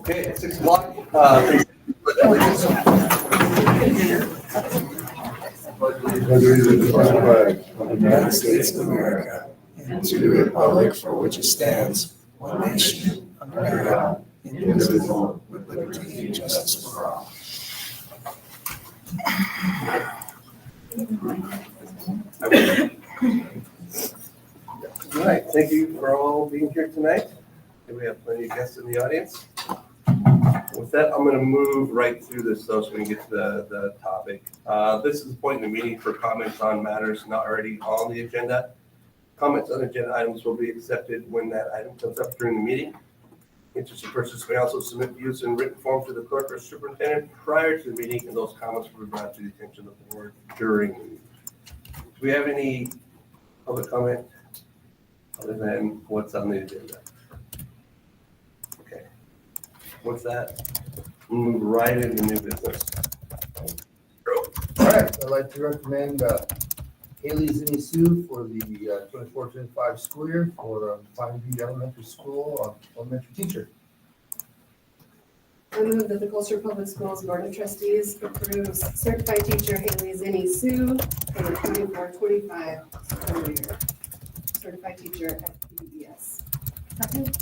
Okay, at 6 o'clock. Pledge allegiance to the flag of the United States of America and to the republic for which it stands, one nation, under God, indivisible, with liberty and justice for all. All right, thank you for all being here tonight. We have plenty of guests in the audience. With that, I'm going to move right through this though, so we can get to the topic. This is the point in the meeting for comments on matters not already on the agenda. Comments on agenda items will be accepted when that item comes up during the meeting. Interested persons may also submit views in written form to the clerk or superintendent prior to the meeting, and those comments will be brought to the attention of the board during the meeting. Do we have any public comment other than what's on the agenda? Okay. What's that? We'll move right into new business. All right, I'd like to recommend Haley Zinni Sue for the 24-25 school year for Pineview Elementary School elementary teacher. I move that the Colstrip Public Schools Board of Trustees approves certified teacher Haley Zinni Sue for the 24-25 school year. Certified teacher at PBS. Second.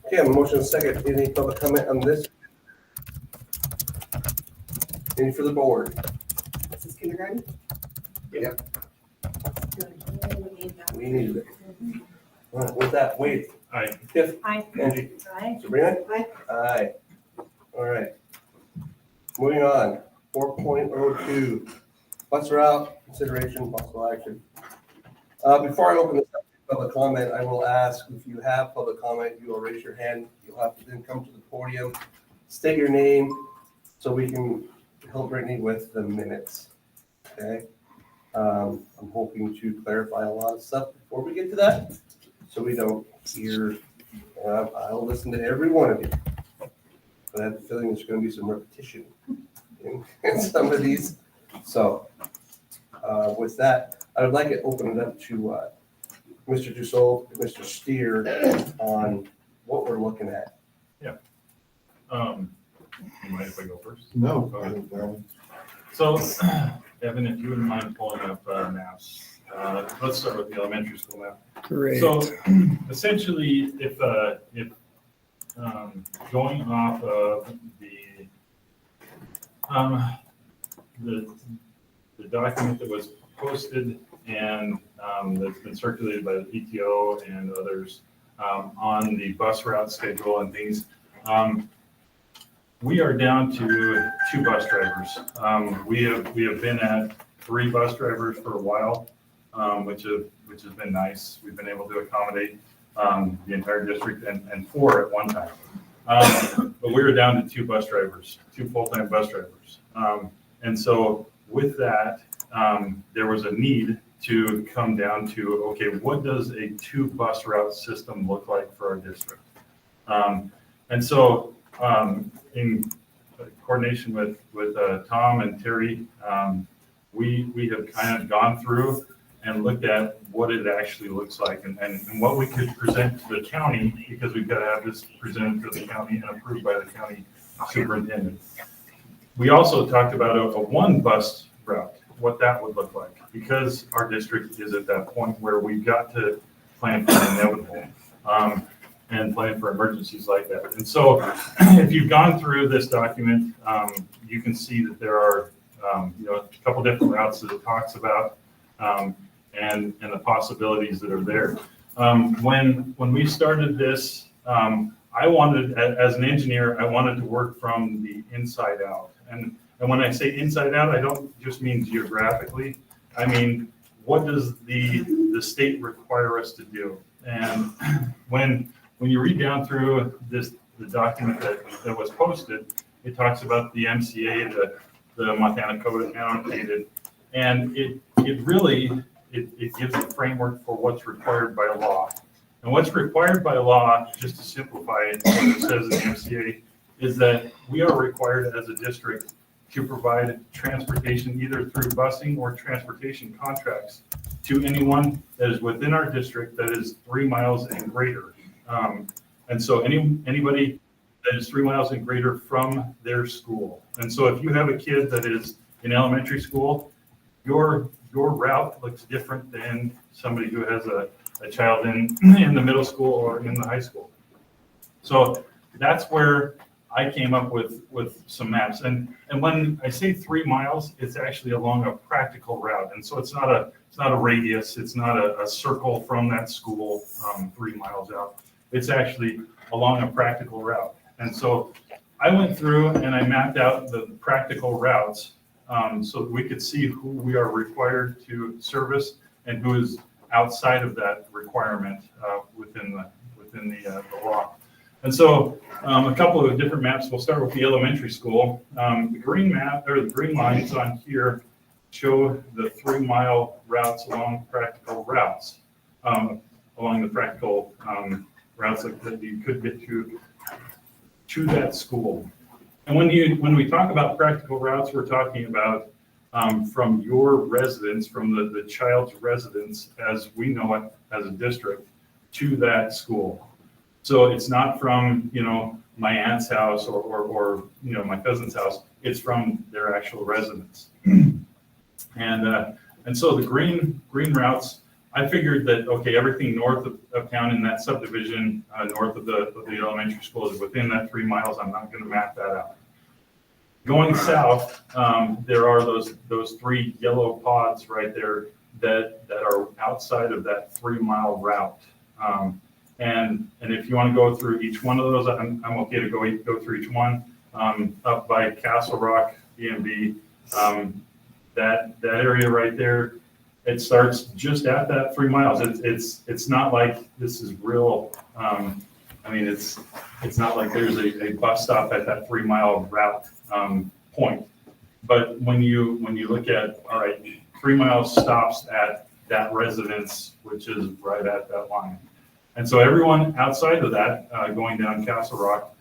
Okay, I have a motion and a second. Any public comment on this? Any for the board? This is kindergarten. Yep. We need it. All right, with that, Wade. Aye. Tiff. Aye. Angie. Aye. Sabrina. Aye. Aye. All right. Moving on. 4.02. Bus route consideration, possible action. Before I open this up to public comment, I will ask if you have public comment, you will raise your hand. You'll have to then come to the podium, state your name, so we can help Brittany with the minutes. Okay. I'm hoping to clarify a lot of stuff before we get to that, so we don't hear. I'll listen to every one of you, but I have a feeling there's going to be some repetition in some of these. So with that, I would like to open it up to Mr. Dussault, Mr. Steer on what we're looking at. You mind if I go first? No. So, Evan, if you wouldn't mind pulling up maps, let's start with the elementary school map. Great. So, essentially, if going off of the document that was posted and that's been circulated by the PTO and others on the bus route schedule and things, we are down to 2 bus drivers. We have been at 3 bus drivers for a while, which has been nice. We've been able to accommodate the entire district and 4 at one time. But we were down to 2 bus drivers, 2 full-time bus drivers. And so with that, there was a need to come down to, okay, what does a 2 bus route system look like for our district? And so in coordination with Tom and Terry, we have kind of gone through and looked at what it actually looks like and what we could present to the county, because we've got to have this presented to the county and approved by the county superintendent. We also talked about a 1 bus route, what that would look like, because our district is at that point where we've got to plan for the inevitable. And plan for emergencies like that. And so if you've gone through this document, you can see that there are a couple different routes that it talks about and the possibilities that are there. When we started this, I wanted, as an engineer, I wanted to work from the inside out. And when I say inside out, I don't just mean geographically. I mean, what does the state require us to do? And when you read down through the document that was posted, it talks about the MCA, the Montana Code annotated, and it really gives a framework for what's required by law. And what's required by law, just to simplify it, what it says in the MCA, is that we are required as a district to provide transportation either through busing or transportation contracts to anyone that is within our district that is 3 miles and greater. And so anybody that is 3 miles and greater from their school. And so if you have a kid that is in elementary school, your route looks different than somebody who has a child in the middle school or in the high school. So that's where I came up with some maps. And when I say 3 miles, it's actually along a practical route. And so it's not a radius, it's not a circle from that school 3 miles out. It's actually along a practical route. And so I went through and I mapped out the practical routes so that we could see who we are required to service and who is outside of that requirement within the law. And so a couple of different maps. We'll start with the elementary school. The green map, or the green lines on here, show the 3 mile routes along practical routes, along the practical routes that you could get to that school. And when we talk about practical routes, we're talking about from your residence, from the child's residence, as we know it as a district, to that school. So it's not from, my aunt's house or my cousin's house. It's from their actual residence. And so the green routes, I figured that, okay, everything north of town in that subdivision, north of the elementary school is within that 3 miles. I'm not going to map that out. Going south, there are those 3 yellow pods right there that are outside of that 3 mile route. And if you want to go through each one of those, I'm okay to go through each one. Up by Castle Rock, EMB, that area right there, it starts just at that 3 miles. It's not like this is real. It's not like there's a bus stop at that 3 mile route point. But when you look at, all right, 3 miles stops at that residence, which is right at that line. And so everyone outside of that, going down Castle Rock,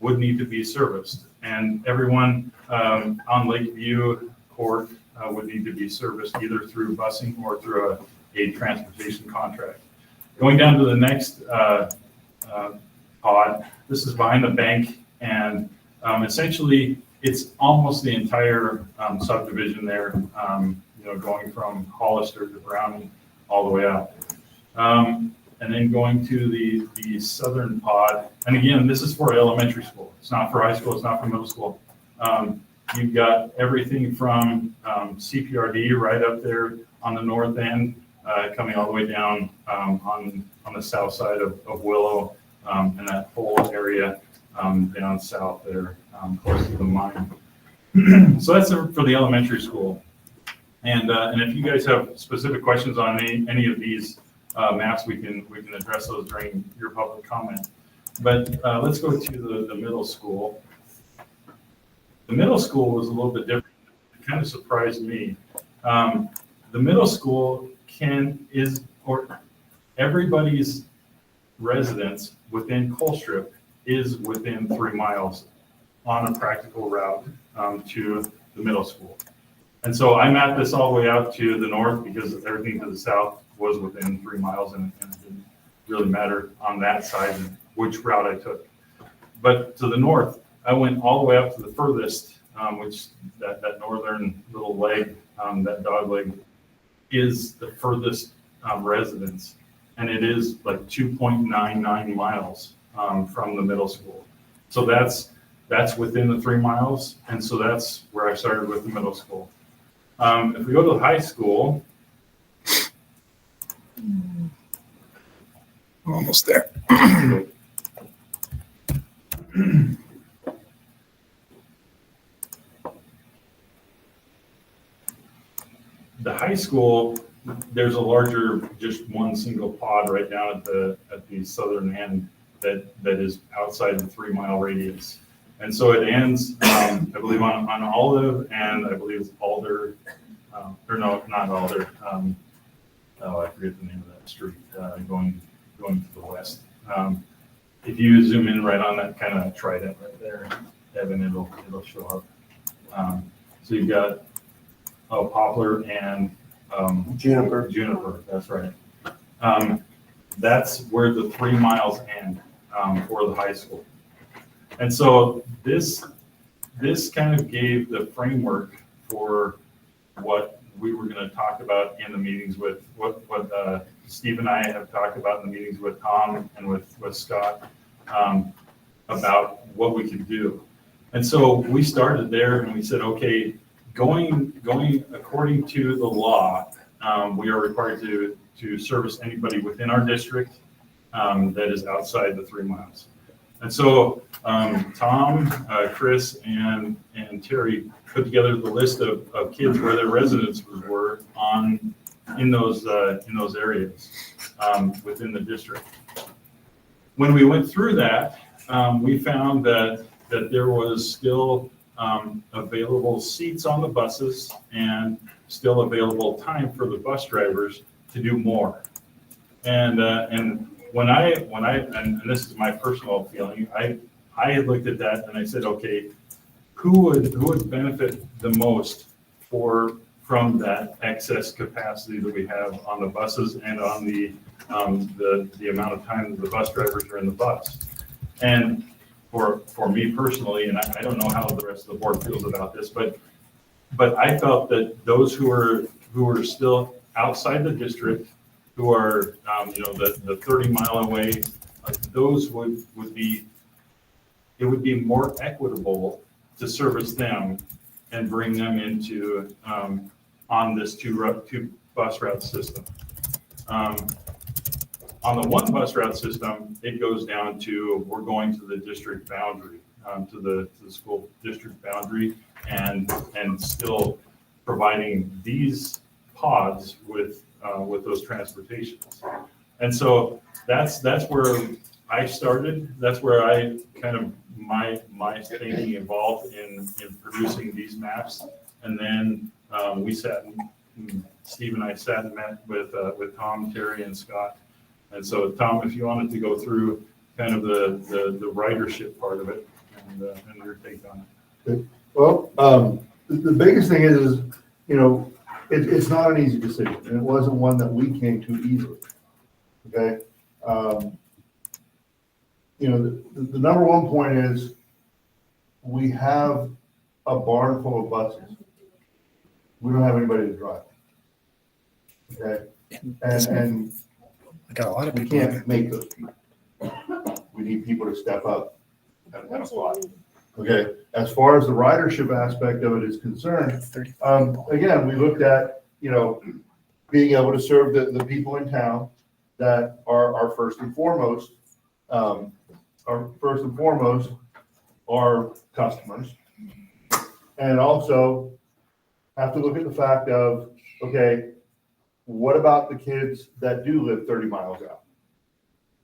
would need to be serviced. And everyone on Lakeview Court would need to be serviced either through busing or through a transportation contract. Going down to the next pod, this is behind the bank, and essentially it's almost the entire subdivision there, going from Hollister to Browning all the way out. And then going to the southern pod, and again, this is for elementary school. It's not for high school, it's not for middle school. You've got everything from CPRD right up there on the north end, coming all the way down on the south side of Willow, and that whole area down south there, close to the mine. So that's for the elementary school. And if you guys have specific questions on any of these maps, we can address those during your public comment. But let's go to the middle school. The middle school was a little bit different. It kind of surprised me. The middle school everybody's residence within Colstrip is within 3 miles on a practical route to the middle school. And so I mapped this all the way out to the north because everything to the south was within 3 miles, and it didn't really matter on that side which route I took. But to the north, I went all the way up to the furthest, which that northern little leg, that dog leg, is the furthest residence. And it is like 2.99 miles from the middle school. So that's within the 3 miles. And so that's where I started with the middle school. If we go to the high school, We're almost there. the high school, there's a larger, just one single pod right down at the southern end that is outside the 3 mile radius. And so it ends, I believe, on Olive, and I believe it's Alder, or no, not Alder. I forget the name of that street, going to the west. If you zoom in right on that kind of trident right there, Evan, it'll show up. So you've got Poplar and Juniper. That's right. That's where the 3 miles end. for the high school. And so this kind of gave the framework for what we were going to talk about in the meetings with what Steve and I have talked about in the meetings with Tom and with Scott about what we could do. And so we started there and we said, okay, going according to the law, we are required to service anybody within our district that is outside the 3 miles. And so Tom, Chris, and Terry put together the list of kids where their residences were in those areas within the district. When we went through that, we found that there was still available seats on the buses and still available time for the bus drivers to do more. And when I and this is my personal feeling, I had looked at that and I said, okay, who would benefit the most from that excess capacity that we have on the buses and on the amount of time that the bus drivers are in the bus? And for me personally, and I don't know how the rest of the board feels about this, but I felt that those who are still outside the district, who are the 30-mile away, those would be more equitable to service them and bring them into on this two bus route system. On the one bus route system, it goes down to we're going to the district boundary, to the school district boundary, and still providing these pods with those transportations. And so that's where I started. That's where I kind of my thinking evolved in producing these maps. And then Steve and I sat and met with Tom, Terry, and Scott. And so, Tom, if you wanted to go through kind of the ridership part of it and your take on it. Well, the biggest thing is it's not an easy decision, and it wasn't one that we came to easily. Okay. The number one point is we have a barn full of buses. We don't have anybody to drive. Okay. And I got a lot of we people. can't make those people. We need people to step up and apply. Okay. As far as the ridership aspect of it is concerned, again, we looked at, being able to serve the people in town that are first and foremost, our customers. And also have to look at the fact of, okay, what about the kids that do live 30 miles out?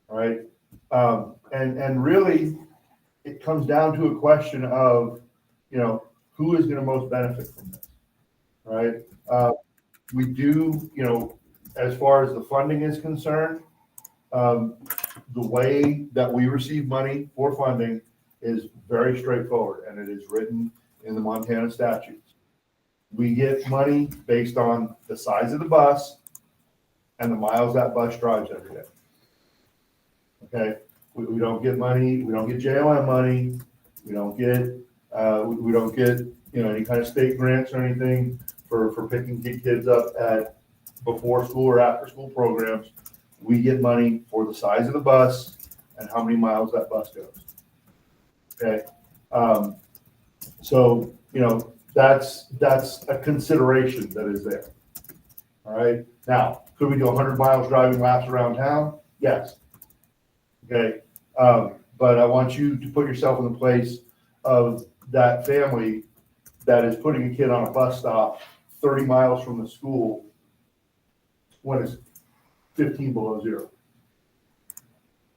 All right. And really, it comes down to a question of, who is going to most benefit from this, right? We do, as far as the funding is concerned, the way that we receive money for funding is very straightforward, and it is written in the Montana statutes. We get money based on the size of the bus and the miles that bus drives every day. Okay, we don't get money. We don't get JOM money. We don't get any kind of state grants or anything for picking kids up at before school or after school programs. We get money for the size of the bus and how many miles that bus goes. Okay, so that's a consideration that is there. All right. Now, could we do 100 miles driving laps around town? Yes. Okay. But I want you to put yourself in the place of that family that is putting a kid on a bus stop 30 miles from the school when it's 15 below zero.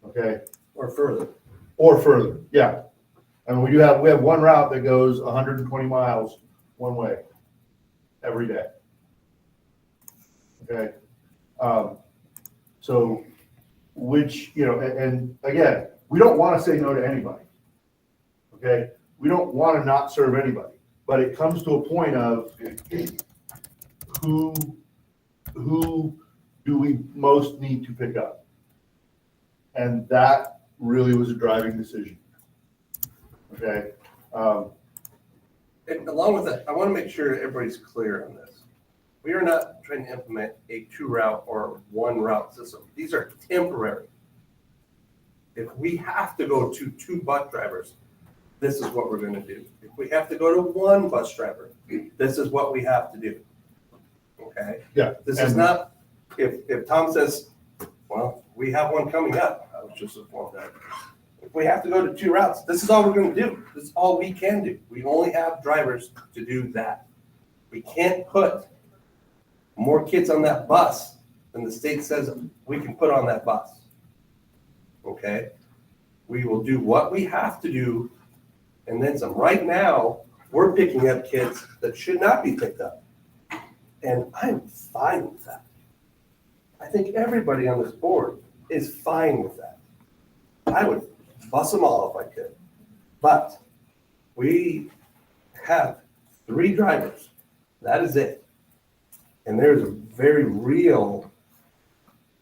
Okay. Or further. Or further. Yeah. And we have one route that goes 120 miles one way every day. Okay. So which, and again, we don't want to say no to anybody. Okay. We don't want to not serve anybody, but it comes to a point of who do we most need to pick up? And that really was a driving decision. Okay? And along with that, I want to make sure everybody's clear on this. We are not trying to implement a 2-route or 1-route system. These are temporary. If we have to go to 2 bus drivers, this is what we're going to do. If we have to go to 1 bus driver, this is what we have to do. Okay? Yeah. This is not, if Tom says, well, we have one coming up, I was just informed that. If we have to go to 2 routes, this is all we're going to do. This is all we can do. We only have drivers to do that. We can't put more kids on that bus than the state says we can put on that bus. Okay? We will do what we have to do and then some. Right now, we're picking up kids that should not be picked up. And I'm fine with that. I think everybody on this board is fine with that. I would bus them all if I could. But we have 3 drivers. That is it. And there's a very real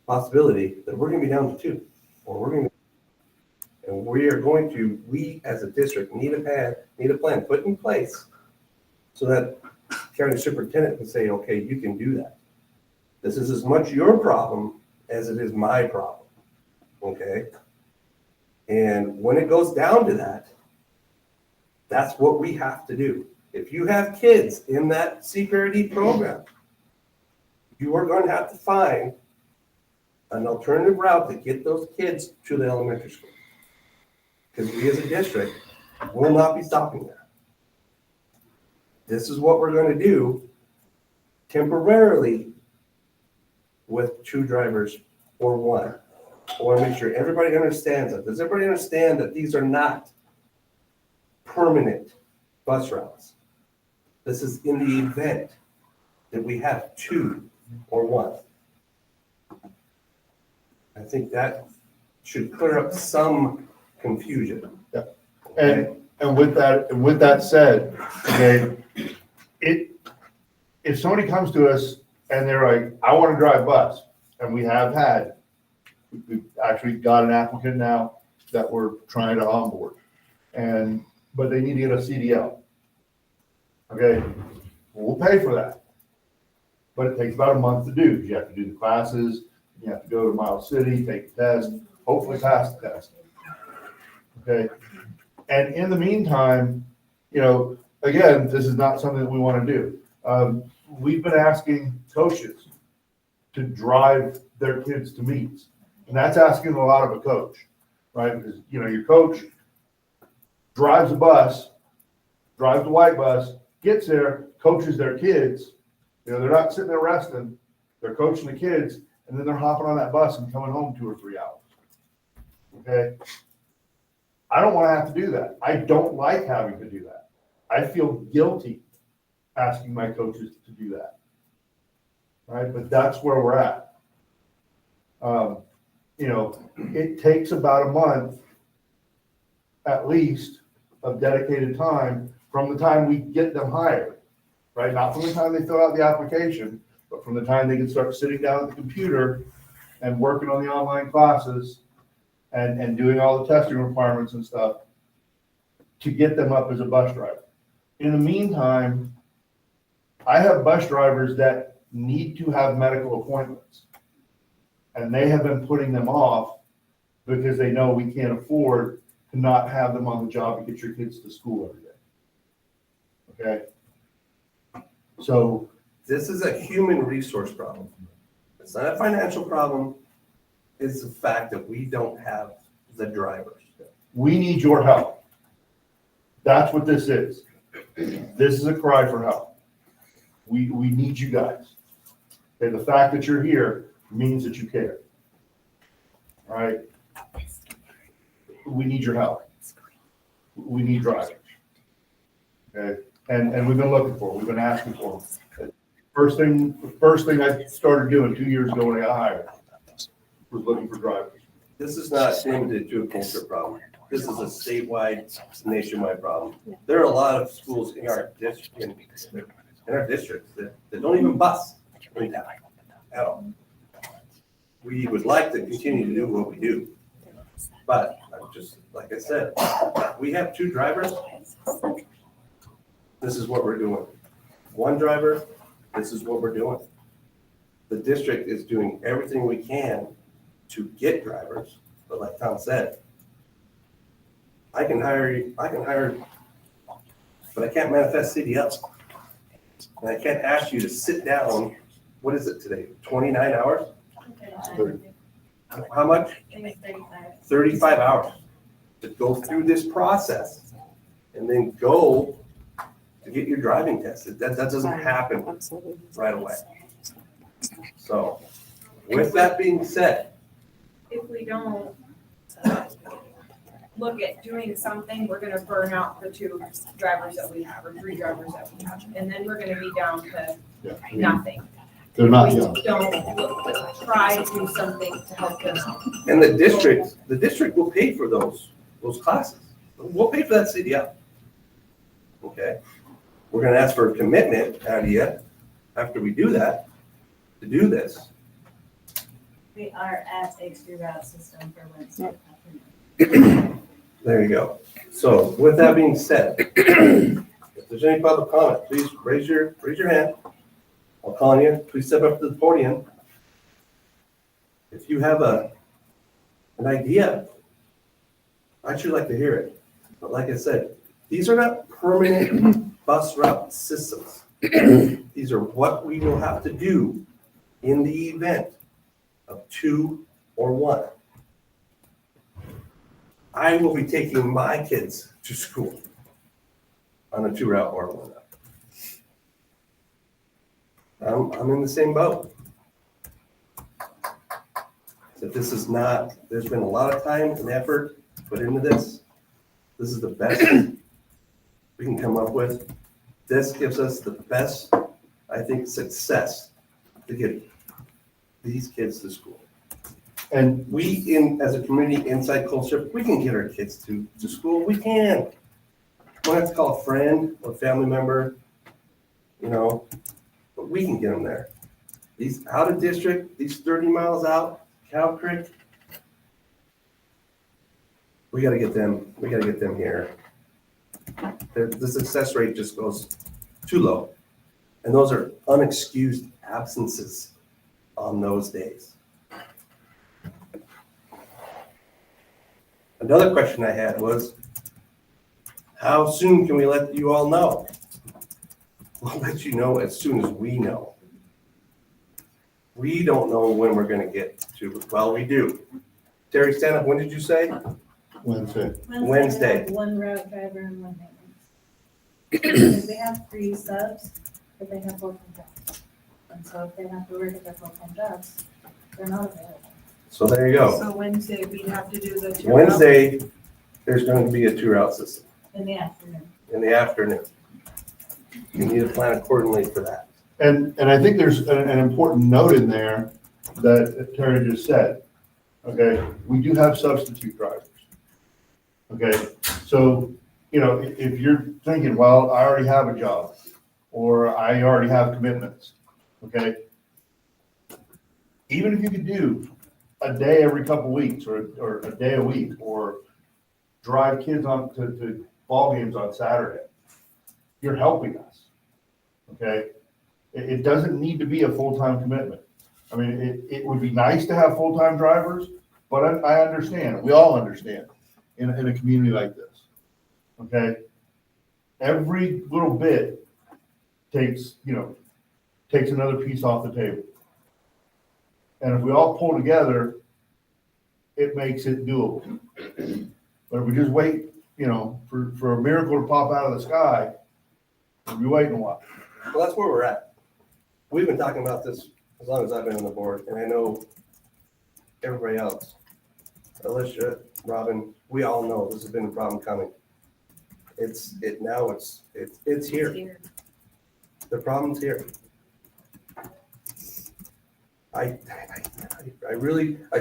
possibility that we're going to be down to 2, or we're going to. And we are going to, we as a district need a plan put in place so that county superintendent can say, okay, you can do that. This is as much your problem as it is my problem. Okay? And when it goes down to that, that's what we have to do. If you have kids in that CPRD program, you are going to have to find an alternative route to get those kids to the elementary school. Because we as a district will not be stopping that. This is what we're going to do temporarily with 2 drivers or 1. I want to make sure everybody understands that. Does everybody understand that these are not permanent bus routes? This is in the event that we have 2 or 1. I think that should clear up some confusion. Yeah. And with that said, okay, if somebody comes to us and they're like, I want to drive bus, and we've actually got an applicant now that we're trying to onboard, but they need to get a CDL. Okay, we'll pay for that, but it takes about a month to do. You have to do the classes, you have to go to Miles City, take the test, hopefully pass the test. Okay, and in the meantime, again, this is not something that we want to do. We've been asking coaches to drive their kids to meets, and that's asking a lot of a coach, right? Because your coach drives a bus, drives the white bus, gets there, coaches their kids. They're not sitting there resting, they're coaching the kids, and then they're hopping on that bus and coming home 2 or 3 hours. Okay. I don't want to have to do that. I don't like having to do that. I feel guilty asking my coaches to do that. Right? But that's where we're at. It takes about a month at least of dedicated time from the time we get them hired, right? Not from the time they fill out the application, but from the time they can start sitting down at the computer and working on the online classes and doing all the testing requirements and stuff to get them up as a bus driver. In the meantime, I have bus drivers that need to have medical appointments, and they have been putting them off because they know we can't afford to not have them on the job to get your kids to school every day. Okay? So This is a human resource problem. It's not a financial problem. It's the fact that we don't have the drivers. we need your help. That's what this is. This is a cry for help. We need you guys. And the fact that you're here means that you care. All right? We need your help. We need drivers. Okay? And we've been looking for them. We've been asking for them. First thing I started doing 2 years ago when I got hired was looking for drivers. This is not limited to a Colstrip problem. This is a statewide, nationwide problem. There are a lot of schools in our district, in our districts that don't even bus in town at all. We would like to continue to do what we do, but just like I said, we have 2 drivers. This is what we're doing. 1 driver, this is what we're doing. The district is doing everything we can to get drivers, but like Tom said, I can hire, but I can't manifest CDLs. And I can't ask you to sit down, what is it today, 29 hours? How much? I think it's 35. 35 hours to go through this process and then go to get your driving tested. That doesn't happen right away. So with that being said, If we don't look at doing something, we're gonna burn out the 2 drivers that we have, or 3 drivers that we have, and then we're gonna be down to Yeah, I mean, nothing. they're not We young. don't try to do something to help them out. and the district will pay for those classes. We'll pay for that CDL. Okay? We're gonna ask for a commitment out of you after we do that, to do this. We are at a 2-route system for Wednesday afternoon. There you go. So with that being said, if there's any public comment, please raise your hand. I'll call on you. Please step up to the podium. If you have an idea, I'd sure like to hear it. But like I said, these are not permanent bus route systems. These are what we will have to do in the event of 2 or 1. I will be taking my kids to school on a 2 route or 1 route. I'm in the same boat. So this is not, there's been a lot of time and effort put into this. This is the best we can come up with. This gives us the best, I think, success to get these kids to school. And We, as a community inside Colstrip, we can get our kids to school. We can. We don't have to call a friend or family member, but we can get them there. These out of district, these 30 miles out, Cow Creek, we gotta get them here. The success rate just goes too low. And those are unexcused absences on those days. Another question I had was, how soon can we let you all know? We'll let you know as soon as we know. We don't know when we're gonna get to, well, we do. Terry, stand up, when did you say? Wednesday. Wednesday. We have 1 route driver and 1 maintenance. They have 3 subs, but they have full-time jobs. And so if they have to work at their full-time jobs, they're not available. So there you go. So Wednesday, we'd have to do the 2 Wednesday, there's going to be a 2 route system In the afternoon. in the afternoon. You need to plan accordingly for that. And I think there's an important note in there that Terry just said. Okay, we do have substitute drivers. Okay, so, if you're thinking, well, I already have a job, or I already have commitments, okay? Even if you could do a day every couple weeks, or a day a week, or drive kids on to ball games on Saturday, you're helping us, okay? It doesn't need to be a full-time commitment. I mean, it would be nice to have full-time drivers, but I understand, we all understand in a community like this, okay? Every little bit takes another piece off the table. And if we all pull together, it makes it doable. But if we just wait, for a miracle to pop out of the sky, we'll be waiting a while. Well, that's where we're at. We've been talking about this as long as I've been on the board, and I know everybody else, Alicia, Robin, we all know this has been a problem coming. It's here. The problem's here. I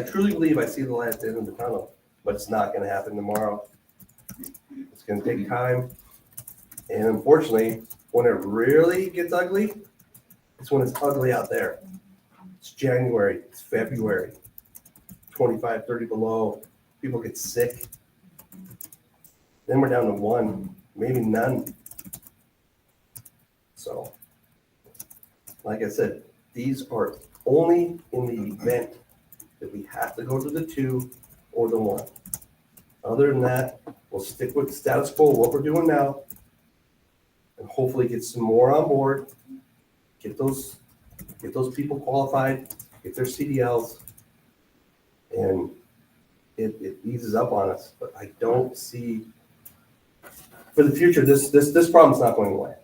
truly believe I see the light at the end of the tunnel, but it's not gonna happen tomorrow. It's gonna take time. And unfortunately, when it really gets ugly, it's when it's ugly out there. It's January, it's February, 25, 30 below, people get sick. Then we're down to one, maybe none. So, like I said, these are only in the event that we have to go to the 2 or the 1. Other than that, we'll stick with status quo, what we're doing now, and hopefully get some more on board, get those people qualified, get their CDLs, and it eases up on us. But I don't see, for the future, this problem's not going away.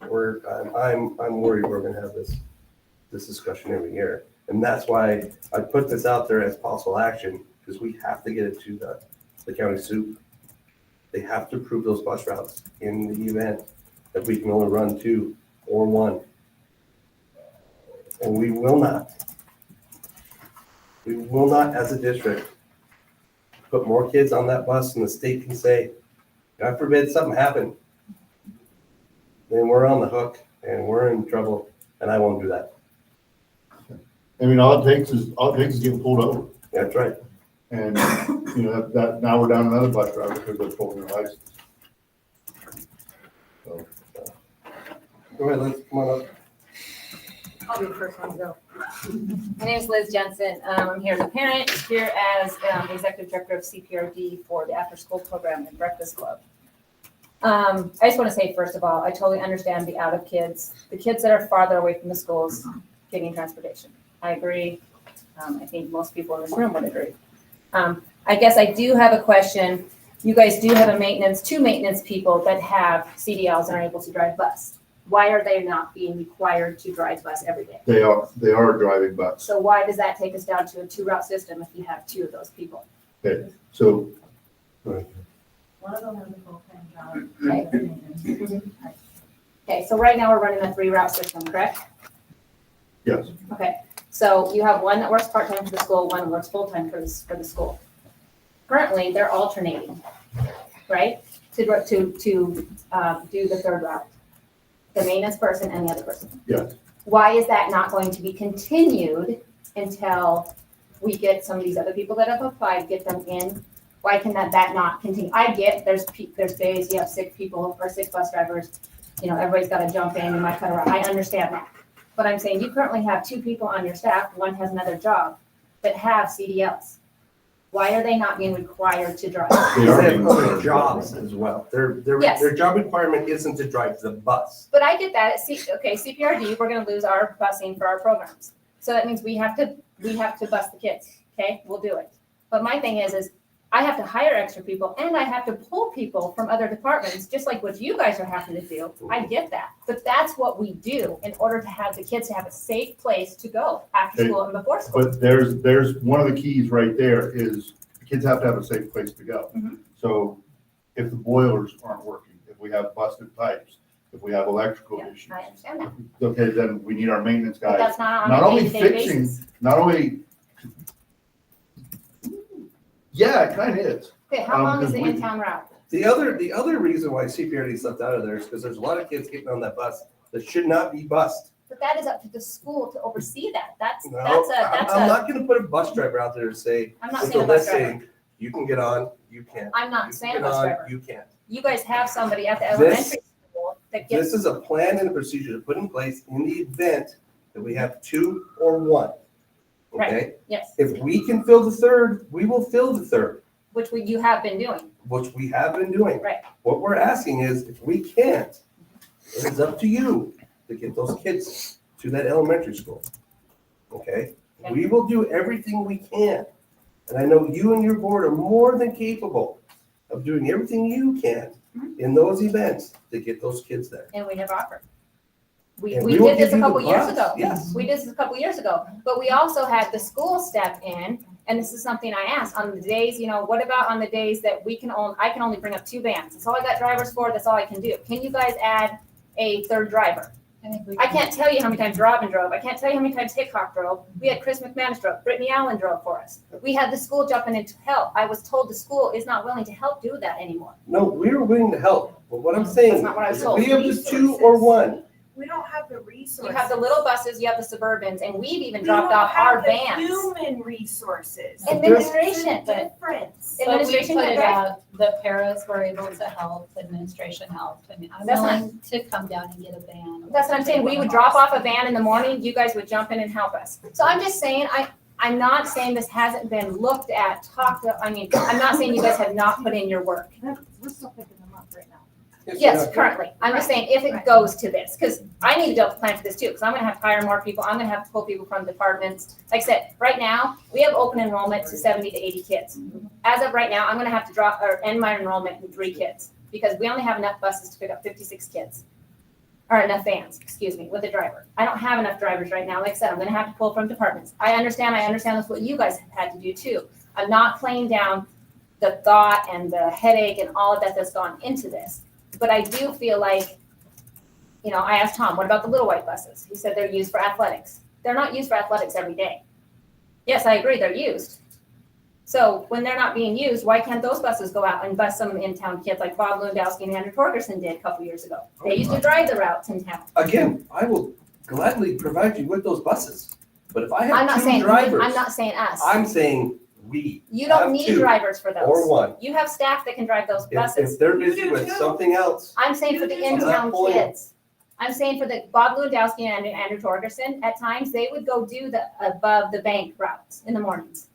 I'm worried we're gonna have this discussion every year. And that's why I put this out there as possible action, because we have to get it to the county soup. They have to approve those bus routes in the event that we can only run 2 or 1. And we will not as a district put more kids on that bus and the state can say, God forbid something happened, then we're on the hook and we're in trouble, and I won't do that. I mean, all it takes is getting pulled over. That's right. And, you know, that now we're down another bus driver because they're pulling their license. So, Go ahead, Liz, come on up. I'll be the first one to go. My name is Liz Jensen. I'm here as a parent, here as the executive director of CPRD for the after-school program and breakfast club. I just want to say, first of all, I totally understand the out of kids, the kids that are farther away from the schools getting transportation. I agree. I think most people in this room would agree. I guess I do have a question. You guys do have two maintenance people that have CDLs and are able to drive bus. Why are they not being required to drive bus every day? they are driving bus. So why does that take us down to a 2-route system if you have 2 of those people? Okay, so One of them has a full-time job. Okay. Okay, so right now we're running a 3-route system, correct? yes, Okay, so you have one that works part-time for the school, one works full-time for the school. Currently, they're alternating, right? To do the 3rd route, the maintenance person and the other person. yes. Why is that not going to be continued until we get some of these other people that have applied, get them in? Why can that not continue? I get there's days you have 6 people or 6 bus drivers, you know, everybody's got to jump in, you might cut around. I understand that. But I'm saying you currently have 2 people on your staff, one has another job, that have CDLs. Why are they not being required to drive? They are They being have other required. jobs as well. Yes. Their job requirement isn't to drive the bus. But I get that. CPRD, we're going to lose our busing for our programs. So that means we have to bus the kids. Okay, we'll do it. But my thing is I have to hire extra people and I have to pull people from other departments, just like what you guys are having to do. I get that. But that's what we do in order to have the kids have a safe place to go after Okay. school and before school. But there's one of the keys right there is the kids have to have a safe place to go. Mhm. So if the boilers aren't working, if we have busted pipes, if we have electrical Yeah, issues, I understand that. okay, then we need our maintenance But guys. that's not Not on a only day-to-day fixing, basis. not only, yeah, it kind of is. Okay, how long is the because we- in-town route? The other reason why CPRD is left out of there is because there's a lot of kids getting on that bus that should not be bused. But that is up to the school to oversee that. That's No, a I'm not gonna put a bus driver out there and say, I'm not with saying the a bus list driver. saying, you can get on, you can't. I'm You not can saying a get bus on, driver. You can't. You guys have somebody at the This- elementary school that gets, This is a plan and a procedure to put in place in the event that we have 2 or 1. Okay? yes, If we can fill the 3rd, we will fill the 3rd, which you have been doing. which we have been doing. Right. What we're asking is, if we can't, it is up to you to get those kids to that elementary school. Okay? Okay. We will do everything we can. And I know you and your board are more than capable of doing everything you can Mhm. in those events to get those kids there. And we have offered. We And we will did this give a you the couple years bus, ago. yes. We did this a couple years ago, but we also had the school step in, and this is something I asked, on the days, what about on the days that I can only bring up 2 vans? That's all I got drivers for, that's all I can do. Can you guys add a 3rd driver? I can't tell you how many times Robin drove. I can't tell you how many times Hickok drove. We had Chris McManus drove. Brittany Allen drove for us. We had the school jumping in to help. I was told the school is not willing to help do that anymore. No, we're willing to help, but what I'm saying That's not what I was is if told. we have just 2 or 1, We don't have the resources. You have the little buses, you have the Suburbans, and we've even We dropped don't off have our the vans. Human resources. Administration, There's a but difference. administration But we can put it drive. out, the paras were able to help, the administration helped. I mean, I'm That's not- willing to come down and get a van. That's what I'm saying, we would drop off a van in the morning, you guys would jump in and help us. So I'm just saying, I'm not saying this hasn't been looked at, talked, I mean, I'm not saying you guys have not put in your work. We're still picking them up right now. Yes, currently. I'm just saying if it goes to this, because I need to build a plan for this too, because I'm gonna have to hire more people. I'm gonna have to pull people from departments. Like I said, right now, we have open enrollment to 70 to 80 kids. As of right now, I'm gonna have to drop or end my enrollment in 3 kids because we only have enough buses to pick up 56 kids. Or enough vans, excuse me, with a driver. I don't have enough drivers right now. Like I said, I'm gonna have to pull from departments. I understand that's what you guys have had to do too. I'm not playing down the thought and the headache and all of that that's gone into this. But I do feel like, you know, I asked Tom, what about the little white buses? He said they're used for athletics. They're not used for athletics every day. Yes, I agree, they're used. So when they're not being used, why can't those buses go out and bus some of the in-town kids like Bob Lewandowski and Andrew Torgerson did a couple years ago? They used to drive the routes in town. Again, I will gladly provide you with those buses, but if I I'm not have 2 saying, drivers, I'm not saying us. I'm saying we. You don't have need 2 drivers for Or those. 1. You have staff that can drive those buses. If they're You busy do with too. something else, I'm saying for the I'm not in-town pulling it. kids. I'm saying for the Bob Lewandowski and Andrew Torgerson, at times, they would go do the above the bank routes in the mornings.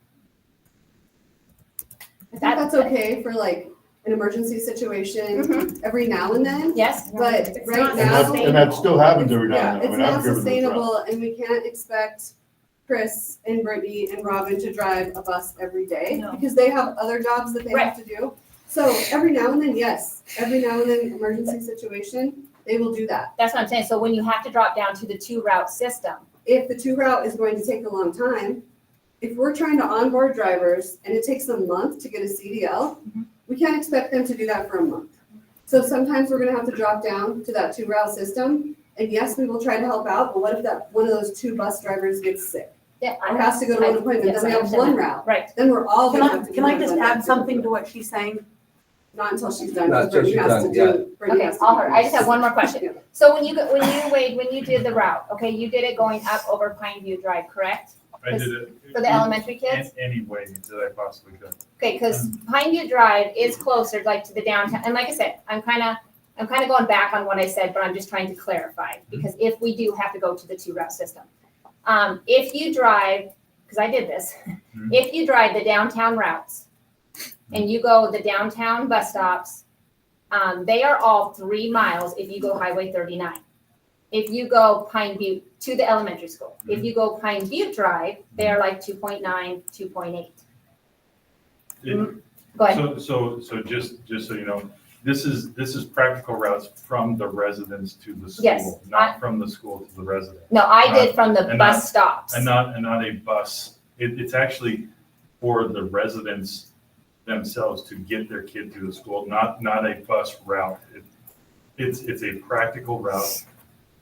I think that's okay for like an emergency situation Mhm. every now and then, Yes? but It's right not now. And that still happens every now Yeah, and then. I it's mean, I've not driven those routes. sustainable and we can't expect Chris and Brittany and Robin to drive a bus every day No. because they have other jobs that they have to do. So every now and then, yes, every now and then, emergency situation, they will do that. That's what I'm saying. So when you have to drop down to the 2-route system, If the 2 route is going to take a long time, if we're trying to onboard drivers and it takes a month to get a CDL, we can't expect them to do that for a month. So sometimes we're gonna have to drop down to that 2-route system. And yes, we will try to help out, but what if that one of those 2 bus drivers gets sick yeah, or has to go to an appointment? yes, Then we I have understand 1 that. route. Right. Then we're all Can gonna I, have to. can do I just one add route. something to what she's saying? Not until she's done. Not until Brittany she's has done, to yeah. do- Brittany Okay, has to I'll do hurry. I just this. have one more question. So when you did the route, okay, you did it going up over Pine View Drive, correct? I did it. For the elementary kids? Any way that I possibly could. Okay, because Pine View Drive is closer, like, to the downtown, and like I said, I'm kind of going back on what I said, but I'm just trying to clarify, because if we do have to go to the 2-route system. If you drive, because I did this, if you drive the downtown routes, and you go the downtown bus stops, they are all 3 miles if you go Highway 39. If you go Pine View to the elementary school, if you go Pine View Drive, they are like 2.9, 2.8. Go ahead. So just so you know, this is practical routes from the residents to the Yes, school, not from the school to the resident. No, I did from the and bus stops. And not a bus. It's actually for the residents themselves to get their kid to the school, not a bus route. It's a practical route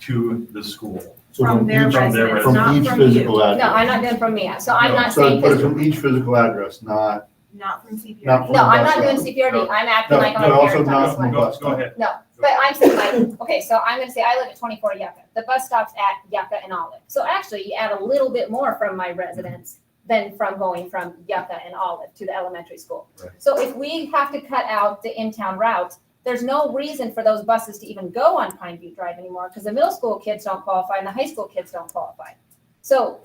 to the school. So From their each- residence, From not each from physical you. address. No, I'm not doing from me, so I'm No, not So, saying, but it's 'cause- from each physical address, not Not from CPR. Not from- no, I'm not bus doing route. CPRD, I'm acting No, like I'm but a also parent on not this from one. bus Go ahead. No, but I'm saying like, okay, so I'm gonna say I live at 24 Yucca, the bus stop's at Yucca and Olive. So actually, you add a little bit more from my residence than from going from Yucca and Olive to the elementary school. Right. So if we have to cut out the in-town routes, there's no reason for those buses to even go on Pine View Drive anymore, because the middle school kids don't qualify and the high school kids don't qualify. So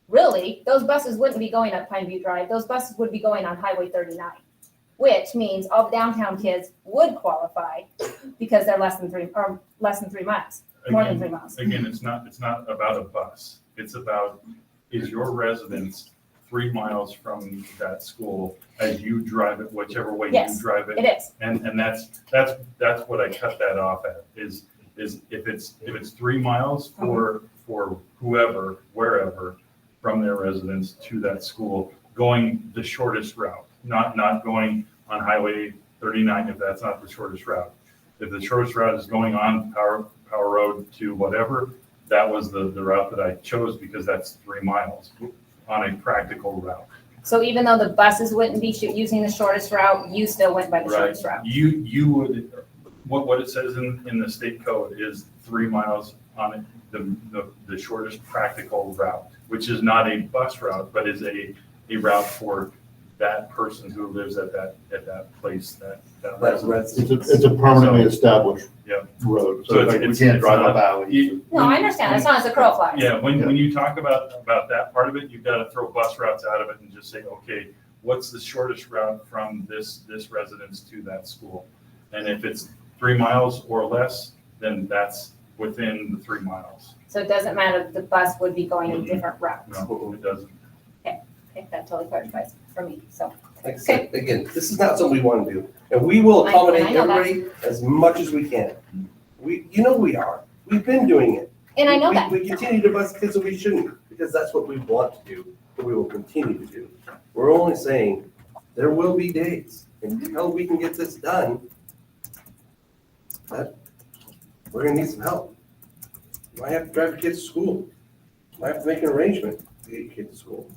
really, those buses wouldn't be going up Pine View Drive, those buses would be going on Highway 39, which means all the downtown kids would qualify because they're less than 3 miles, more than 3 miles. Again, it's not about a bus. It's about, is your residence 3 miles from that school as you drive it, whichever way you Yes, drive it? It is, And that's what I cut that off at, is if it's 3 miles for whoever, wherever, from their residence to that school, going the shortest route, not going on Highway 39 if that's not the shortest route. If the shortest route is going on Power Road to whatever, that was the route that I chose because that's 3 miles on a practical route. so even though the buses wouldn't be using the shortest route, you still went by the Right. shortest route. You would, what it says in the state code is 3 miles on the shortest practical route, which is not a bus route, but is a route for that person who lives at that place, that That's residence. It's a permanently established Yep. road, So so it's- like, we it's- can't it's drive not- up alleys. No, I understand, as long as the crow flies. Yeah, when you talk about that part of it, you've got to throw bus routes out of it and just say, okay, what's the shortest route from this residence to that school? And if it's 3 miles or less, then that's within the 3 miles. So it doesn't matter, the bus would be going a different route. No, it doesn't. Okay, that totally clarifies for me, so. Like I said, again, this is not something we want to do, and we will I accommodate know that. everybody as much as we can. We are. We've been doing it. And I know that. We continue to bus kids that we shouldn't, because that's what we want to do, and we will continue to do. We're only saying, there will be days, until we can get this done, that we're gonna need some help. You might have to drive your kids to school. Might have to make an arrangement to get your kids to school.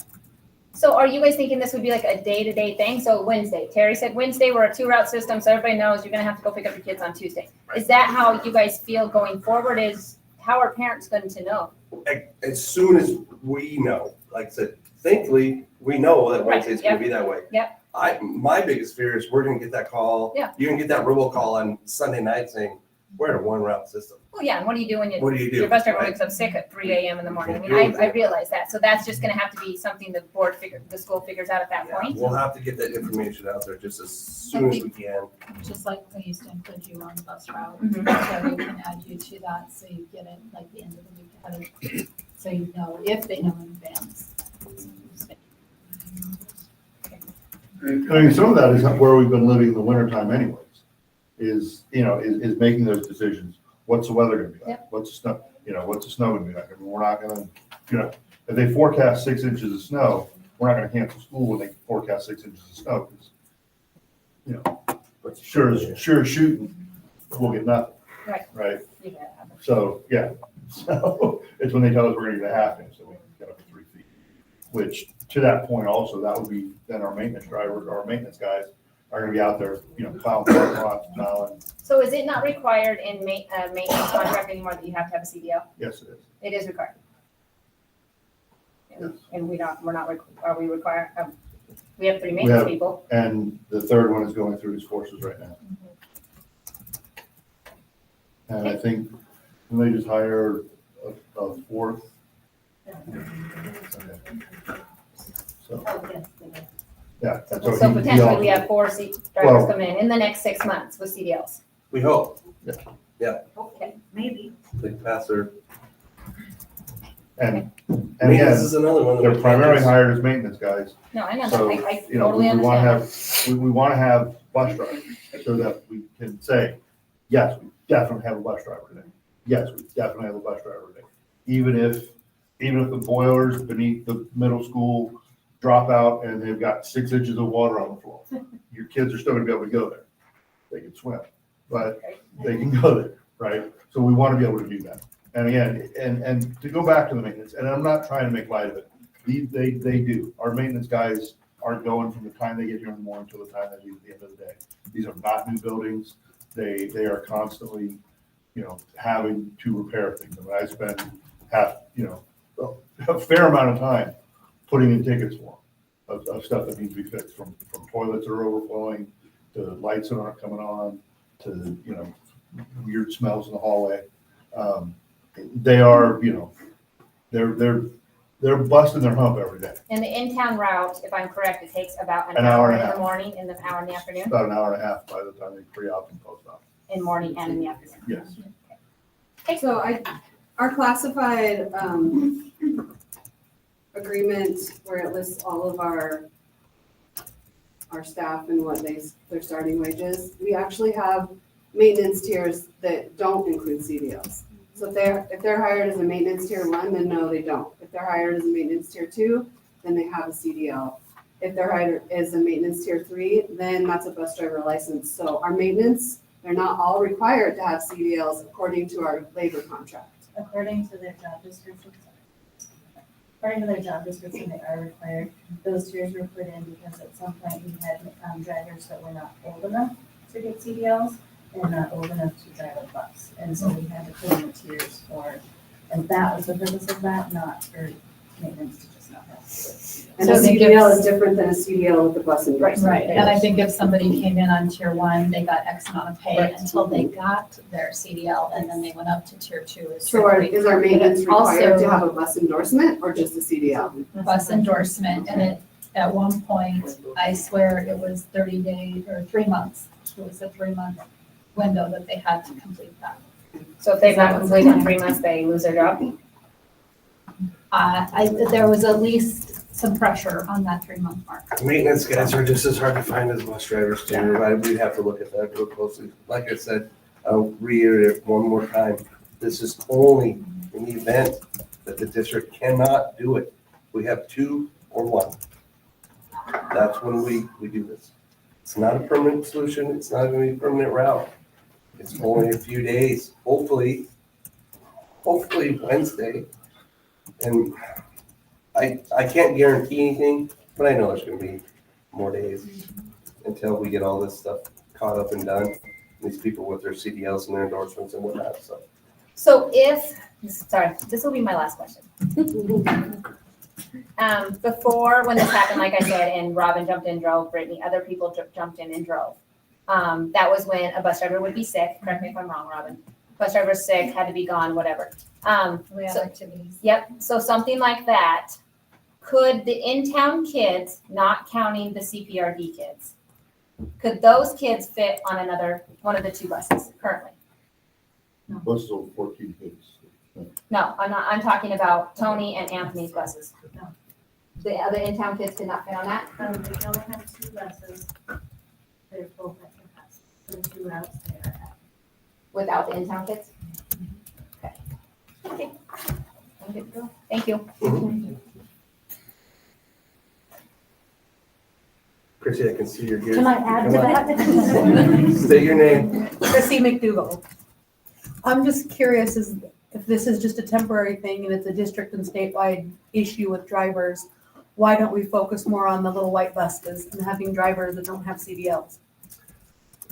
So are you guys thinking this would be like a day-to-day thing? So Wednesday, Terry said Wednesday, we're a 2-route system, so everybody knows you're gonna have to go pick up your kids on Tuesday. Is that how you guys feel going forward? How are parents going to know? As soon as we know, like I said, thankfully, we know that Right, Wednesday's gonna be that way. Yep. My biggest fear is we're gonna get that call. Yeah. You're gonna get that robocall on Sunday night saying, we're at a 1-route system. Well, yeah, and what do you do when What do you do? your bus driver right? wakes up sick at 3 a.m. in the morning? I mean, You're I realize that. So that's just gonna have to be something the school figures out at that Yeah, point? We'll have to get that information out there just as soon as we can. Just like we used to include you on the bus route, Mhm. so we can add you to that, so you get it like the end of the week ahead of, so you know, if they know in advance. I mean, some of that is where we've been living in the wintertime anyways, is making those decisions. What's the weather gonna be like? Yep. What's the snow gonna be like? I mean, we're not gonna, if they forecast 6 inches of snow, we're not gonna cancel school when they forecast 6 inches of snow, because, sure as shooting, we'll get nothing. Right. Right? You gotta have it. So, yeah, so it's when they tell us we're gonna get a half inch, so we get up to 3 feet. Which, to that point also, that would be, then our maintenance drivers, our maintenance guys are gonna be out there, plowing parking lots, plowing. So is it not required in maintenance contract anymore that you have to have a CDL? Yes, it is. It is required. And are we required, we have 3 maintenance have- people. And the third one is going through his courses right now. And I think they just hired a fourth. So, yeah. that's what So he potentially we offered. have 4 drivers Well- come in the next 6 months with CDLs. We hope. Okay. Maybe. The passer. And This again, is another one. that they're we can't primarily just- hired as maintenance guys. No, I know So, that. I we totally want to understand. we want to have bus drivers so that we can say, yes, we definitely have a bus driver today. Yes, we definitely have a bus driver today. Even if the boilers beneath the middle school drop out and they've got 6 inches of water on the floor, your kids are still gonna be able to go there. They can swim, but they can go there, right? So we want to be able to do that. And again, and to go back to the maintenance, and I'm not trying to make light of it, they do. Our maintenance guys aren't going from the time they get here in the morning till the time they leave at the end of the day. These are not new buildings. They are constantly, having to repair things. I mean, I spend a fair amount of time putting in tickets for them of stuff that needs to be fixed, from toilets that are overflowing, to lights that aren't coming on, to, weird smells in the hallway. They are, they're busting their hump every day. And the in-town route, if I'm correct, it takes about an An hour hour and a in the half. morning and an hour in the afternoon? About an hour and a half by the time they pre-op and post-op. In morning and in the afternoon? Yes. So our classified agreement where it lists all of our staff and what their starting wages, we actually have maintenance tiers that don't include CDLs. So if they're hired as a maintenance tier 1, then no, they don't. If they're hired as a maintenance tier 2, then they have a CDL. If they're hired as a maintenance tier 3, then that's a bus driver license. So our maintenance, they're not all required to have CDLs according to our labor contract. According to their job description. According to their job description, they are required. Those tiers were put in because at some point we had drivers that were not old enough to get CDLs and not old enough to drive a bus. And so we had to put in the tiers and that was the purpose of that, not for maintenance to just And a So they CDL give- is different than a CDL with the bus endorsement. Right, and I think if somebody came in on tier one, they got X amount of pay Right. until they got their CDL, and then they went up to tier two. Is So is our maintenance required Also- to have a bus endorsement or just a CDL? Bus endorsement, and it, at one point, I swear it was 30 days or 3 months. It was a 3-month window that they had to complete that. So if they've not completed 3 months, they lose their job? There was at least some pressure on that 3-month mark. Maintenance guys are just as hard to find as bus drivers too. We have to look at that real closely. Like I said, I'll reiterate one more time. This is only in the event that the district cannot do it. We have 2 or 1. That's when we do this. It's not a permanent solution. It's not gonna be a permanent route. It's only a few days, hopefully Wednesday. And I can't guarantee anything, but I know there's gonna be more days until we get all this stuff caught up and done. These people with their CDLs and their endorsements and whatnot, so. So if, sorry, this will be my last question. Before, when this happened, like I said, and Robin jumped in, drove, Brittany, other people jumped in and drove. That was when a bus driver would be sick, correct me if I'm wrong, Robin. Bus driver's sick, had to be gone, whatever. We have So- activities. Yep, so something like that, could the in-town kids, not counting the CPRD kids, could those kids fit on one of the 2 buses currently? Buses over 14 kids. No, I'm talking about Tony and Anthony's buses. No. The other in-town kids could not fit on that? They only have 2 buses. They're both at capacity. The 2 routes they are at. Without the in-town kids? Okay. Okay. I'm good to go. Thank you. Chrissy, I can see your gears. Can I add to Come on. that? State your name. Chrissy McDougal. I'm just curious if this is just a temporary thing and it's a district and statewide issue with drivers, why don't we focus more on the little white buses and having drivers that don't have CDLs?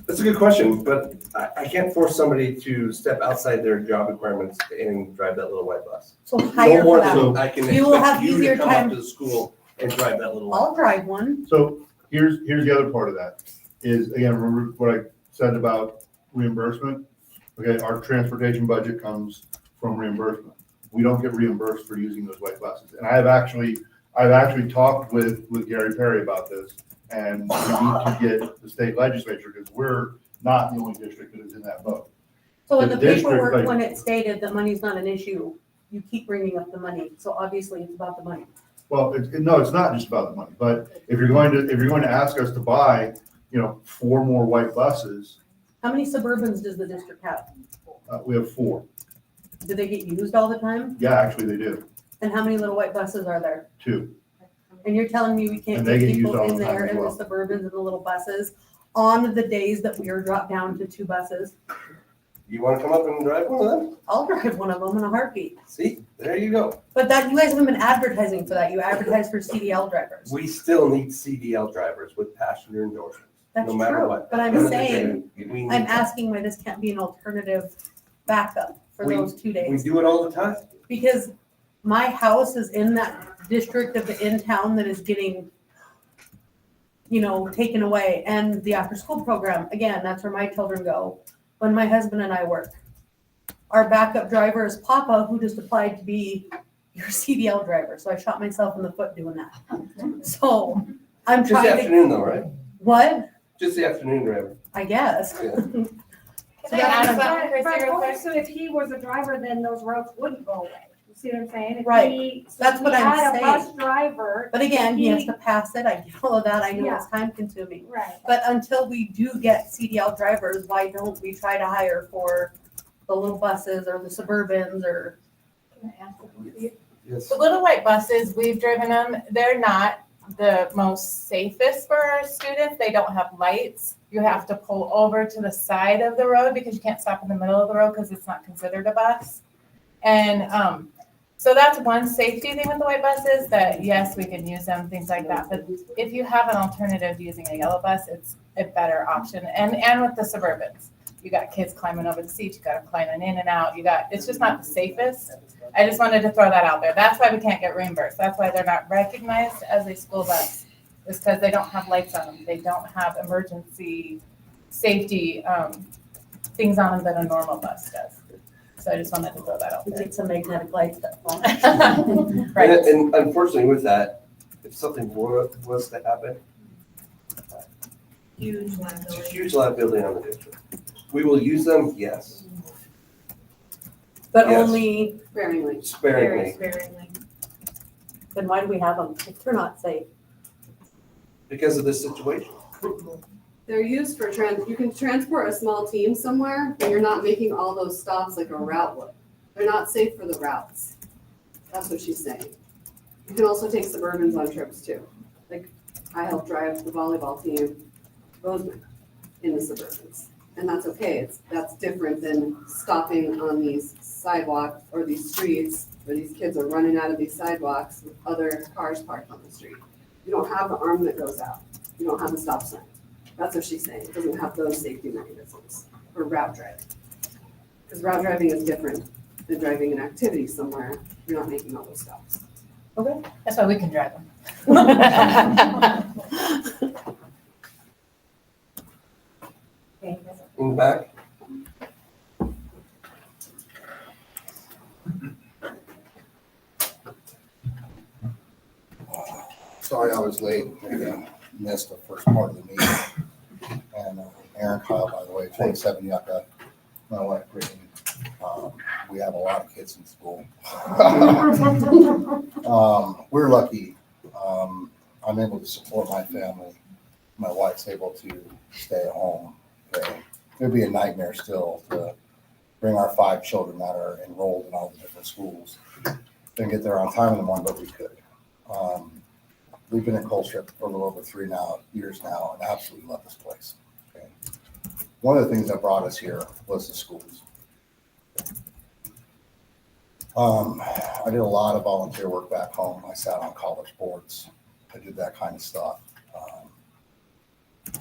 That's a good question, but I can't force somebody to step outside their job requirements and drive that little white bus. So No hire more for than that. I can You will have expect you easier to come up time- to the school and drive that little white. I'll drive one. So here's the other part of that, is, again, remember what I said about reimbursement? Okay, our transportation budget comes from reimbursement. We don't get reimbursed for using those white buses. And I've actually talked with Gary Perry about this, and we need to get the state legislature, because we're not the only district that is in that boat. So in The the district, paperwork, like- when it stated that money's not an issue, you keep bringing up the money. So obviously it's about the money. Well, no, it's not just about the money, but if you're going to ask us to buy, 4 more white buses, How many Suburbans does the district have? we have 4. Do they get used all the time? Yeah, actually they do, And how many little white buses are there? 2. And you're telling me we can't And they get get used people all in the time there as in the well. Suburbans and the little buses on the days that we are dropped down to 2 buses? You wanna come up and drive one of them? I'll drive one of them in a heartbeat. See, there you go. But that, you guys haven't been advertising for that. You advertise for CDL drivers. We still need CDL drivers with passenger endorsements, That's no matter true. what. But I'm saying, We need I'm that. asking why this can't be an alternative backup for We- those 2 We days. do it all the time. Because my house is in that district of the in-town that is getting, taken away. And the after-school program, again, that's where my children go when my husband and I work. Our backup driver is Papa, who just applied to be your CDL driver. So I shot myself in the foot doing that. So I'm Just the trying to, afternoon though, right? what? Just the afternoon driver. I guess. Yeah. Can I that's ask what something, Chrissy, real quick? So if he was a driver, then those routes wouldn't go away. You see what I'm saying? If Right. he- That's so what if he I'm had a bus saying. driver, But again, he has to pass it. I get all of that. I know Yeah. it's time consuming. right. But until we do get CDL drivers, why don't we try to hire for the little buses or the Suburbans or? Can I ask a Yes. The little white buses, we've driven them, they're not the most safest for our students. They don't have lights. You have to pull over to the side of the road because you can't stop in the middle of the road because it's not considered a bus. And so that's one safety thing with the white buses, that yes, we can use them, things like that. But if you have an alternative to using a yellow bus, it's a better option. And with the Suburbans. you got kids climbing over the seats, you got them climbing in and out, it's just not the safest. I just wanted to throw that out there. That's why we can't get reimbursed. That's why they're not recognized as a school bus, is because they don't have lights on them. They don't have emergency safety things on them that a normal bus does. So I just wanted to throw that out We there. take some magnetic lights that fall. Right. And unfortunately with that, if something was to happen, Huge it's a liability. huge liability on the district. We will use them, yes, But Yes. only, Sparingly. sparingly, Sparingly. then why do we have them if they're not safe? because of this situation. They're used for you can transport a small team somewhere, but you're not making all those stops like a route would. They're not safe for the routes. That's what she's saying. You can also take Suburbans on trips too. Like, I helped drive the volleyball team, Bozeman, in the Suburbans. And that's okay. That's different than stopping on these sidewalks or these streets where these kids are running out of these sidewalks with other cars parked on the street. You don't have the arm that goes out. You don't have the stop sign. That's what she's saying. It doesn't have those safety mechanisms for route driving. Because route driving is different than driving an activity somewhere. You're not making all those stops. That's why we can drive them. Okay, In the back, Sorry I was late. I missed the first part of the meeting. And Aaron Kyle, by the way, 27 Yucca, my wife Brittany. We have a lot of kids in school. We're lucky. I'm able to support my family. My wife's able to stay at home. Okay. It would be a nightmare still to bring our 5 children that are enrolled in all the different schools. Didn't get there on time in the morning, but we could. We've been in Colstrip for a little over 3 years now, and absolutely love this place. Okay. One of the things that brought us here was the schools. I did a lot of volunteer work back home. I sat on college boards. I did that kind of stuff.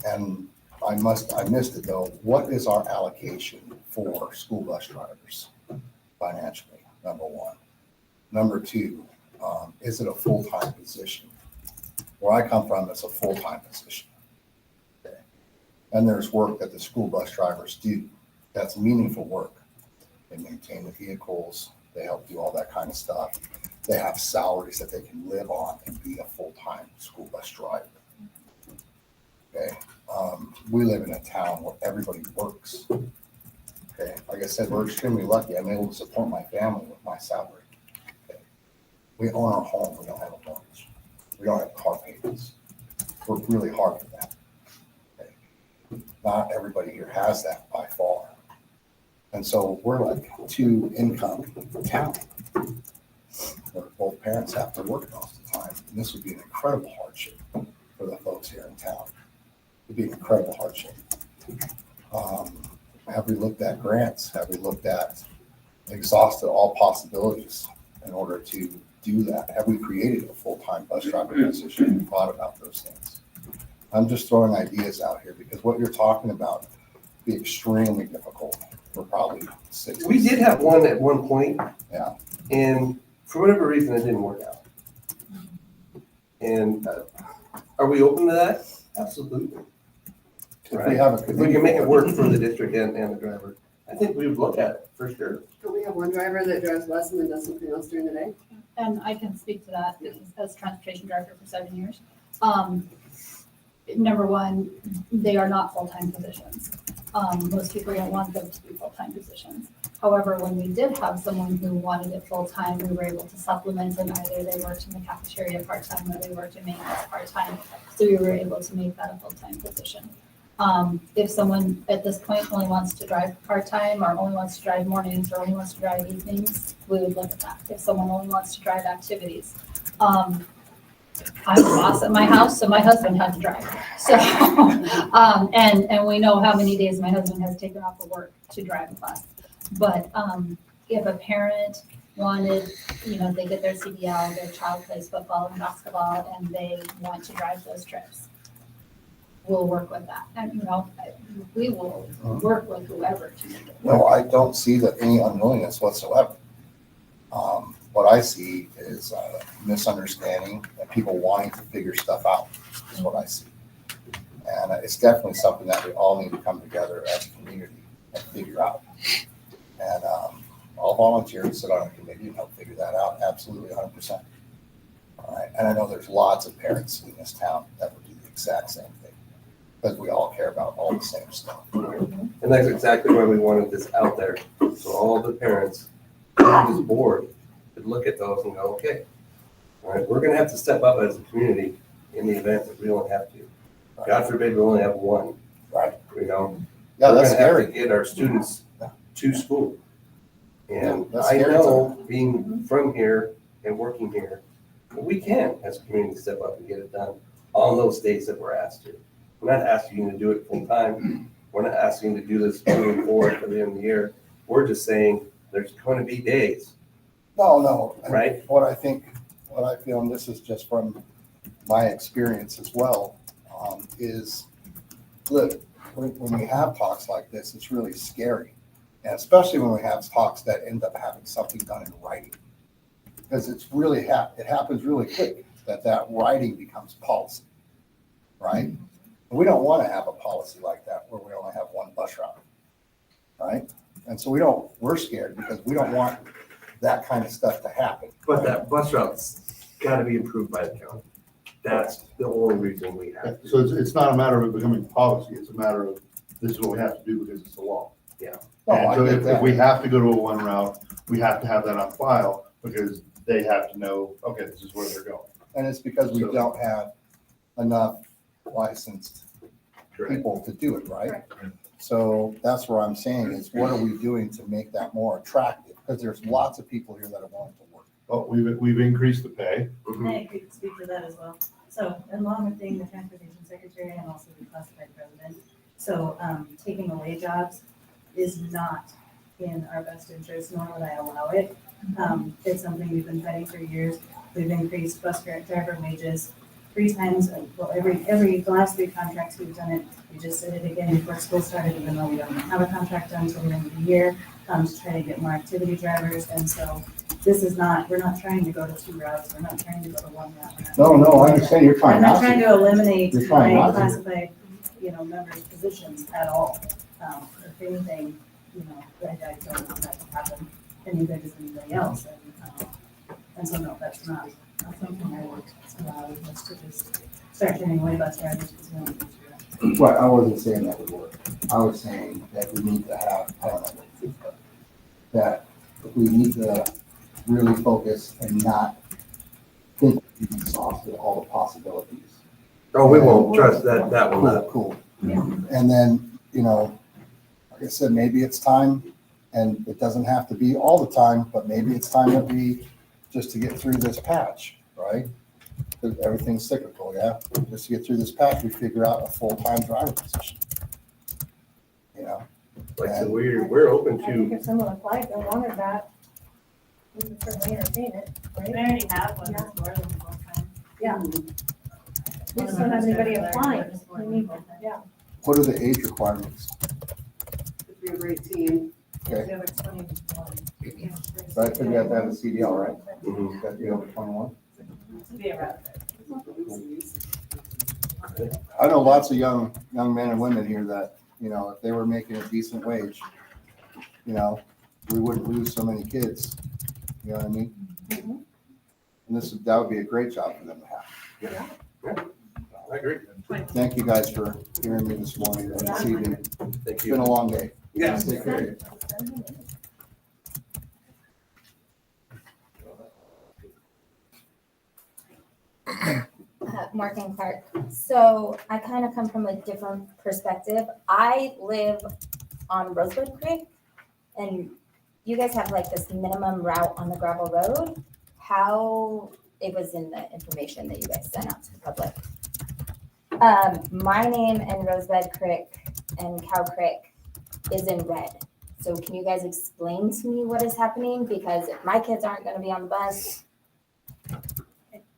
And I missed it though. What is our allocation for school bus drivers financially? Number one. Number two, is it a full-time position? Where I come from, it's a full-time position. Okay. And there's work that the school bus drivers do. That's meaningful work. They maintain the vehicles. They help do all that kind of stuff. They have salaries that they can live on and be a full-time school bus driver. Okay. We live in a town where everybody works. Okay. Like I said, we're extremely lucky. I'm able to support my family with my salary. Okay. We own our home. We don't have a mortgage. We don't have car payments. Work really hard for that. Okay. Not everybody here has that by far. And so we're like 2-income town. Where both parents have to work most of the time. And this would be an incredible hardship for the folks here in town. It'd be an incredible hardship. Have we looked at grants? Have we looked at exhausted all possibilities in order to do that? Have we created a full-time bus driver position and thought about those things? I'm just throwing ideas out here because what you're talking about would be extremely difficult for probably 6 we did have one at one point. Yeah. And for whatever reason, it didn't work out. And are we open to that? Absolutely. If we have a If we can make it work for the district and the driver, I think we would look at it for sure. Don't we have one driver that drives less and then does something else during the day? And I can speak to that as transportation director for 7 years. Number one, they are not full-time positions. Most people don't want them to be full-time positions. However, when we did have someone who wanted it full-time, we were able to supplement them. Either they worked in the cafeteria part-time or they worked in maintenance part-time. So we were able to make that a full-time position. If someone at this point only wants to drive part-time or only wants to drive mornings or only wants to drive evenings, we would look at that. If someone only wants to drive activities. I'm a boss at my house, so my husband had to drive. So, and we know how many days my husband has taken off of work to drive a bus. But if a parent wanted, they get their CDL, their child plays football and basketball, and they want to drive those trips. we'll work with that. And, we will work with whoever to make it No, work. I don't see that any unwillingness whatsoever. What I see is misunderstanding and people wanting to figure stuff out is what I see. And it's definitely something that we all need to come together as a community and figure out. And I'll volunteer to sit on a committee and help figure that out, absolutely 100%. All right, and I know there's lots of parents in this town that would do the exact same thing, because we all care about all the same stuff. And that's exactly why we wanted this out there, so all the parents on this board could look at those and go, okay, all right, we're gonna have to step up as a community in the event that we don't have to. God forbid we only have one. Right. You know? Yeah, that's We're gonna have to scary. get our students to school. And Yeah, that's I scary. know, being from here and working here, we can, as a community, step up and get it done on those days that we're asked to. We're not asking you to do it full time. We're not asking you to do this moving forward for the end of the year. We're just saying there's going to be days, No. right? What I feel, and this is just from my experience as well, is, look, when we have talks like this, it's really scary. And especially when we have talks that end up having something done in writing. Because it's really, it happens really quick that writing becomes policy, right? And we don't want to have a policy like that where we only have one bus route, right? And so we're scared because we don't want that kind of stuff to happen. But that bus route's got to be improved by the county. That's the only reason we Yeah, have to. So it's not a matter of it becoming policy, it's a matter of this is what we have to do because it's the law. No, And I so get if that. we have to go to a one route, we have to have that on file because they have to know, okay, this is where they're going. And it's because we So- don't have enough licensed people to do it, right? So that's where I'm saying is what are we doing to make that more attractive? Because there's lots of people here that are willing to work. But we've increased the pay. I could speak to that as well. So along with being the transportation secretary, I'm also the classified president. So taking away jobs is not in our best interest, nor would I allow it. It's something we've been fighting for years. We've increased bus driver wages 3 times, well, the last 3 contracts we've done it. We just did it again before school started, even though we don't have a contract done until the end of the year, to try to get more activity drivers. And so this is not, we're not trying to go to 2 routes. We're not trying to go to 1 route. No, I understand you're trying I'm not not trying to. to eliminate You're trying my not to. classified, members' positions at all. If anything, I don't want that to happen, and neither does anybody else. And so, no, that's not something I would allow us to just start turning away bus drivers because we don't need to do that. Right, I wasn't saying that would work. I was saying that we need to have, I don't know, that we need to really focus and not think we've exhausted all the possibilities. Oh, we won't trust that, that will not. Cool. And then, like I said, maybe it's time, and it doesn't have to be all the time, but maybe it's time that we, just to get through this patch, right? Because everything's cyclical, yeah? Just to get through this patch, we figure out a full-time driver position. Like I said, we're open I think to, if someone applied and wanted that, we would certainly entertain it, right? We already have one that's more than full time. Yeah. We just don't have anybody applying. We need, yeah. What are the age requirements? If you're over 18, Okay, The other 21. right, so you have to have a CDL, right? Mhm. You got to be over 21. To be around. I know lots of young men and women here that, if they were making a decent wage, we wouldn't lose so many kids. You know what I mean? And that would be a great job for them to have. I agree. Thank you guys for hearing me this morning, or this evening. Thank It's you. been a long day. Yes. Take care. Mark and Clark. So I kind of come from a different perspective. I live on Rosebud Creek, and you guys have like this minimum route on the gravel road. How, it was in the information that you guys sent out to the public. My name and Rosebud Creek and Cow Creek is in red. So can you guys explain to me what is happening? Because if my kids aren't going to be on the bus,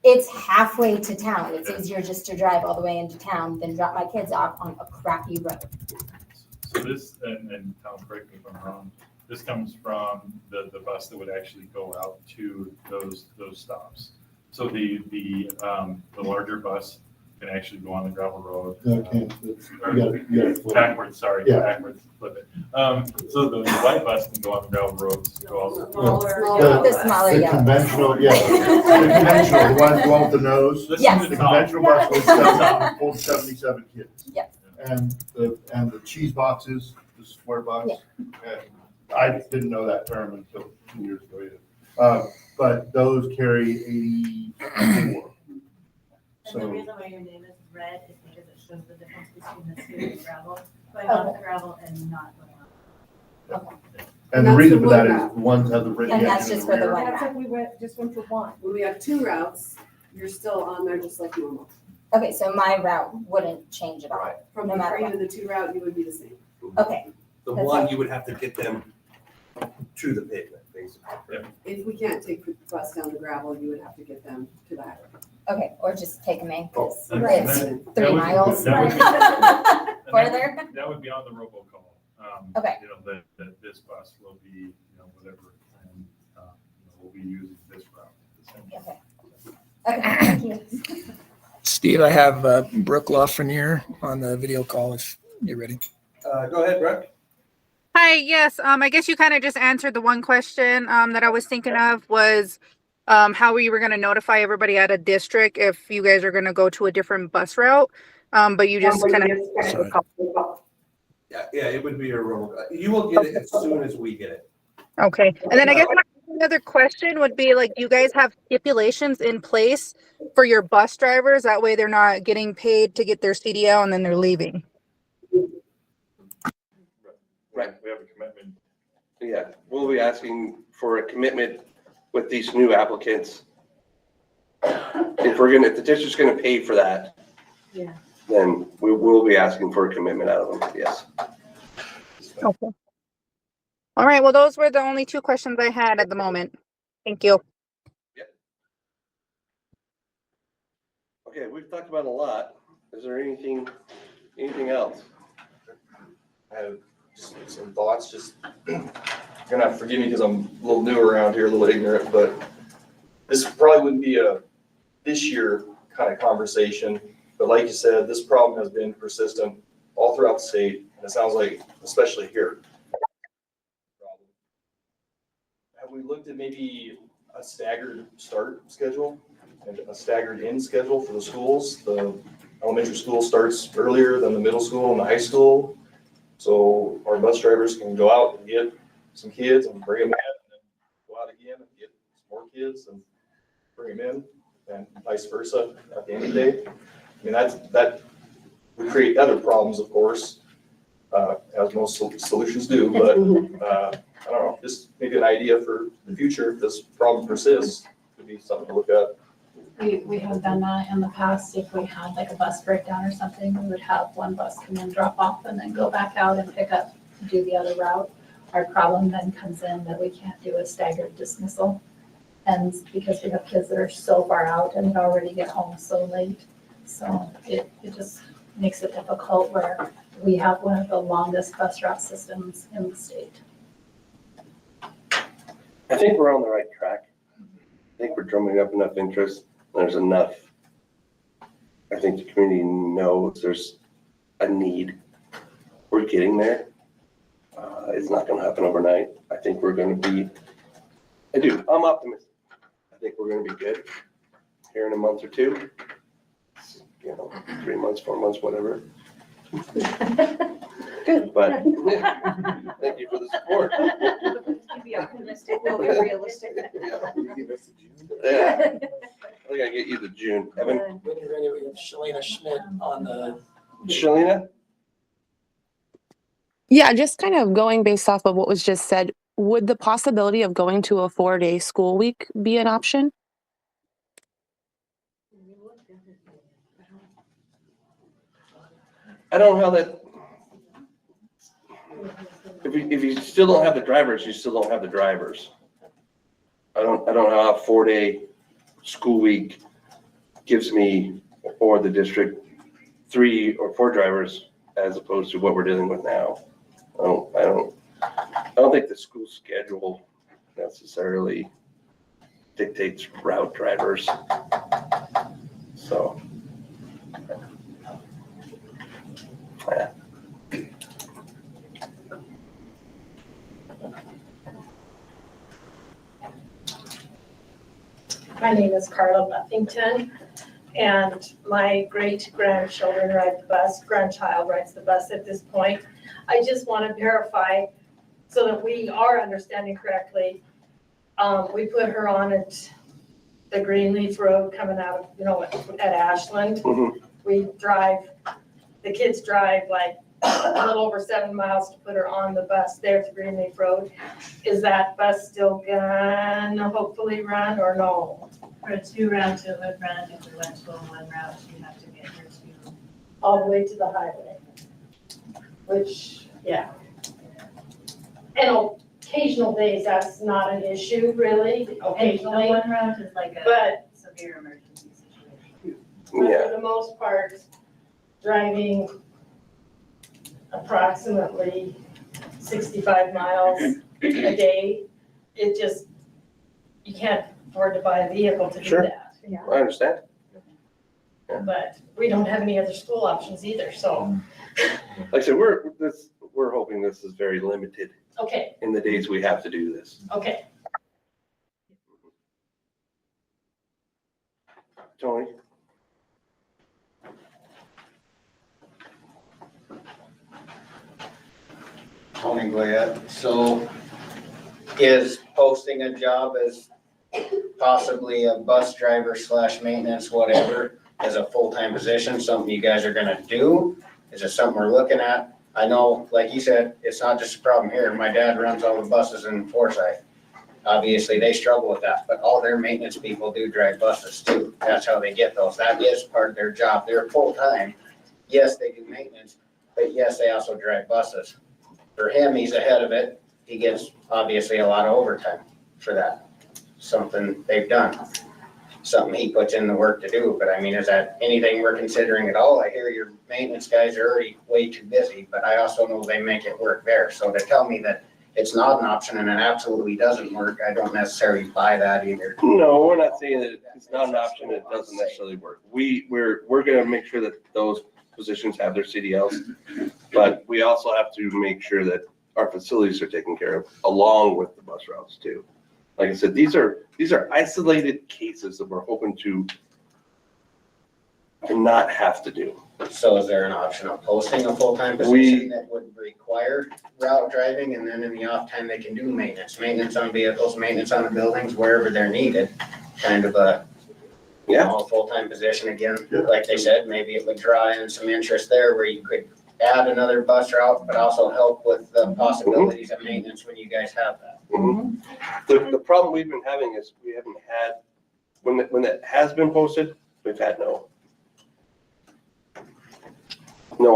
It's halfway to town. It's easier just to drive all the way into town than drop my kids off on a crappy road. So this, and Tom, correct me if I'm wrong, this comes from the bus that would actually go out to those stops. So the larger bus can actually go on the gravel road. No, it can't. You gotta flip it. Backwards, sorry, Yeah. backwards, flip it. So the white bus can go on the gravel roads, go also. The smaller The yellow. conventional, yeah, the conventional, the one with the nose. Yes. The conventional bus holds 77 kids. Yep. And the cheese boxes, the square box. Yeah. I didn't know that term until 2 years ago either. But those carry 84. And the So, reason why your name is red is because it shows the difference between the smooth and gravel, going on the gravel and not going on. and the that's reason the for that one is route. the ones have the written. And that's engine in just for the rear. one That's route. like we just went for one. When we have 2 routes, you're still on there just like normal. Okay, so my route wouldn't change at all. From No the matter 3 what. to the 2 route, you would be the same. Okay, The That's one, it. you would have to get them to the pavement, basically. If we can't take the bus down the gravel, you would have to get them to the highway. okay, or just take them in, because And it's that- 3 that would- miles that would be- further. That would be on the robocall. Okay. You know, that this bus will be, you know, whatever, and, we'll be using this route. Okay. Okay, thank you. Steve, I have Brooke Lafreniere on the video call if you're ready. Go ahead, Brett. Hi, yes, I guess you kind of just answered the one question that I was thinking of was how we were going to notify everybody at a district if you guys are going to go to a different bus route. But you just kind of, Yeah, it would be a roll. You will get it as soon as we get it. okay. And then I guess another question would be like, you guys have stipulations in place for your bus drivers? That way they're not getting paid to get their CDL and then they're leaving. Right. We have a commitment. Yeah, we'll be asking for a commitment with these new applicants. If the district's gonna pay for that. Yeah. Then we will be asking for a commitment out of them, yes. Okay. All right, well, those were the only 2 questions I had at the moment. Thank you. Okay, we've talked about a lot. Is there anything else? I have just some thoughts, just you're gonna have to forgive me because I'm a little new around here, a little ignorant, but this probably wouldn't be a this year kind of conversation. But like you said, this problem has been persistent all throughout the state, and it sounds like especially here. Have we looked at maybe a staggered start schedule and a staggered end schedule for the schools? The elementary school starts earlier than the middle school and the high school. So our bus drivers can go out and get some kids and bring them in, and then go out again and get some more kids and bring them in, and vice versa at the end of the day. I mean, that would create other problems, of course, as most solutions do, but I don't know, just maybe an idea for the future if this problem persists, could be something to look at. We have done that in the past. If we had like a bus breakdown or something, we would have one bus come in, drop off, and then go back out and pick up, do the other route. Our problem then comes in that we can't do a staggered dismissal. And because we have kids that are so far out and they already get home so late. So it just makes it difficult where we have one of the longest bus route systems in the state. I think we're on the right track. I think we're drumming up enough interest. There's enough. I think the community knows there's a need. We're getting there. It's not gonna happen overnight. I think we're gonna be, I'm optimistic. I think we're gonna be good here in a month or 2. 3 months, 4 months, whatever. Good. But thank you for the support. Be optimistic, we'll be realistic. Yeah. I gotta get you to June. Evan, When you're ready, we have Shalina Schmidt on the. Shalina? Yeah, just kind of going based off of what was just said, would the possibility of going to a 4-day school week be an option? I don't know how that. If you still don't have the drivers, you still don't have the drivers. I don't know how a 4-day school week gives me or the district 3 or 4 drivers as opposed to what we're dealing with now. I don't think the school schedule necessarily dictates route drivers. So. Yeah. My name is Carla Buffington, and my great-grandchildren ride the bus, grandchild rides the bus at this point. I just want to verify so that we are understanding correctly. We put her on at the Greenleaf Road coming out of, at Ashland. Mhm. The kids drive like a little over 7 miles to put her on the bus there at the Greenleaf Road. Is that bus still gonna hopefully run or no? For 2 routes, it would run. If we went to a 1 route, you have to get her to. All the way to the highway? Which, yeah. And occasional days, that's not an issue really, occasionally. 1 route is like a But severe emergency situation. Yeah. for the most part, driving approximately 65 miles a day, you can't afford to buy a vehicle to do Sure. that. I understand. But we don't have any other school options either, so, Like I said, we're hoping this is very limited okay, in the days we have to do this. okay. Tony? Tony Goyette. So is posting a job as possibly a bus driver / maintenance, whatever, as a full-time position, something you guys are gonna do? Is it something we're looking at? I know, like you said, it's not just a problem here. My dad runs all the buses in Forsyth. Obviously, they struggle with that, but all their maintenance people do drive buses too. That's how they get those. That is part of their job. They're full-time. Yes, they do maintenance, but yes, they also drive buses. For him, he's ahead of it. He gets obviously a lot of overtime for that. Something they've done, something he puts in the work to do. But I mean, is that anything we're considering at all? I hear your maintenance guys are already way too busy, but I also know they make it work there. So to tell me that it's not an option and it absolutely doesn't work, I don't necessarily buy that either. No, we're not saying that it's not an option, it doesn't necessarily work. We're gonna make sure that those positions have their CDLs, but we also have to make sure that our facilities are taken care of along with the bus routes too. Like I said, these are isolated cases that we're hoping to not have to do. So is there an option of posting a full-time position that would require route driving, and then in the off time they can do maintenance on vehicles, maintenance on the buildings, wherever they're needed? Kind of a, a full-time position again, like they said, maybe it would draw in some interest there where you could add another bus route, but also help with the possibilities of maintenance when you guys have that. The problem we've been having is we haven't had, when it has been posted, we've had no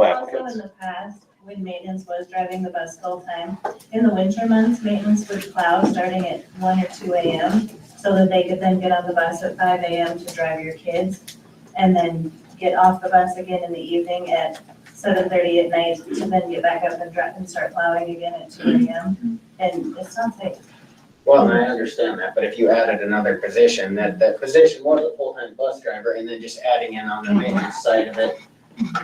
applicants. Also in the past, when maintenance was driving the bus full time, in the winter months, maintenance would plow starting at 1 or 2 a.m. so that they could then get on the bus at 5 a.m. to drive your kids, and then get off the bus again in the evening at 7:30 at night to then get back up and drive and start plowing again at 2 a.m. And it's not safe. Well, and I understand that, but if you added another position, that position was a full-time bus driver, and then just adding in on the maintenance side of it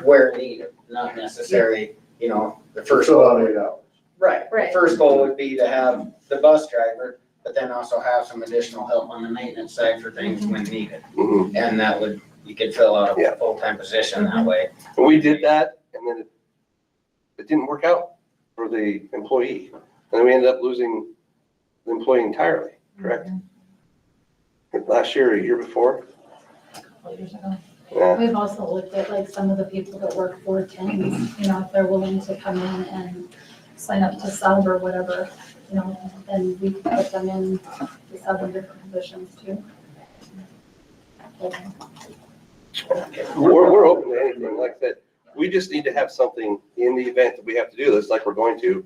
where needed, not necessarily, the first goal. Right, the first goal would be to have the bus driver, but then also have some additional help on the maintenance side for things when needed. And that would, you could fill out a full-time position that way. And we did that, and then it didn't work out for the employee. And then we ended up losing the employee entirely, correct? Last year or a year before? Yeah. We've also looked at like some of the people that work 410s, if they're willing to come in and sign up to sub or whatever, and we put them in to sub in different positions too. We're open to anything like that. We just need to have something in the event that we have to do this, like we're going to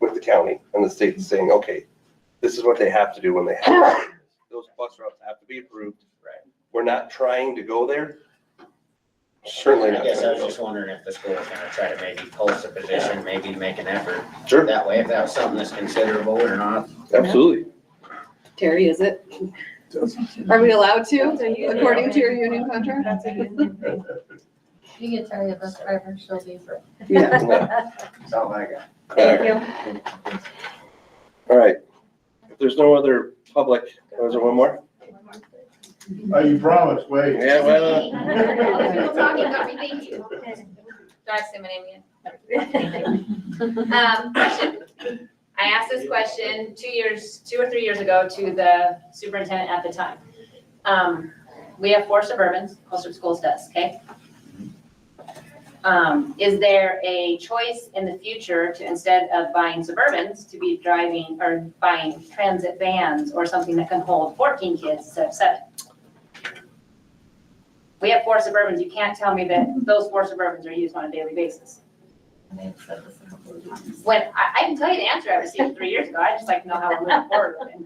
with the county and the state saying, okay, this is what they have to do when they have to do this. Those bus routes have to be approved. we're not trying to go there. Certainly I not. guess I trying was to just wondering if the school was gonna try to maybe post a position, maybe make an effort. go. Sure, That way, if that was something that's considerable or not. absolutely. Terry, is it? Are we allowed to, according to your union contract? That's a union thing. You get Terry a bus driver, she'll be free. That's all I got. Thank you. All right. If there's no other public, was there one more? Oh, you promised, wait. Yeah, well. People talking about me, thank you. Do I say my name again? Question. I asked this question 2 or 3 years ago to the superintendent at the time. We have 4 Suburbans, Colstrip Schools does, okay? Is there a choice in the future to, instead of buying Suburbans, to be driving or buying transit vans or something that can hold 14 kids instead of 7? We have 4 Suburbans. You can't tell me that those 4 Suburbans are used on a daily basis. When I can tell you the answer I received 3 years ago, I just like to know how we're moving forward with it.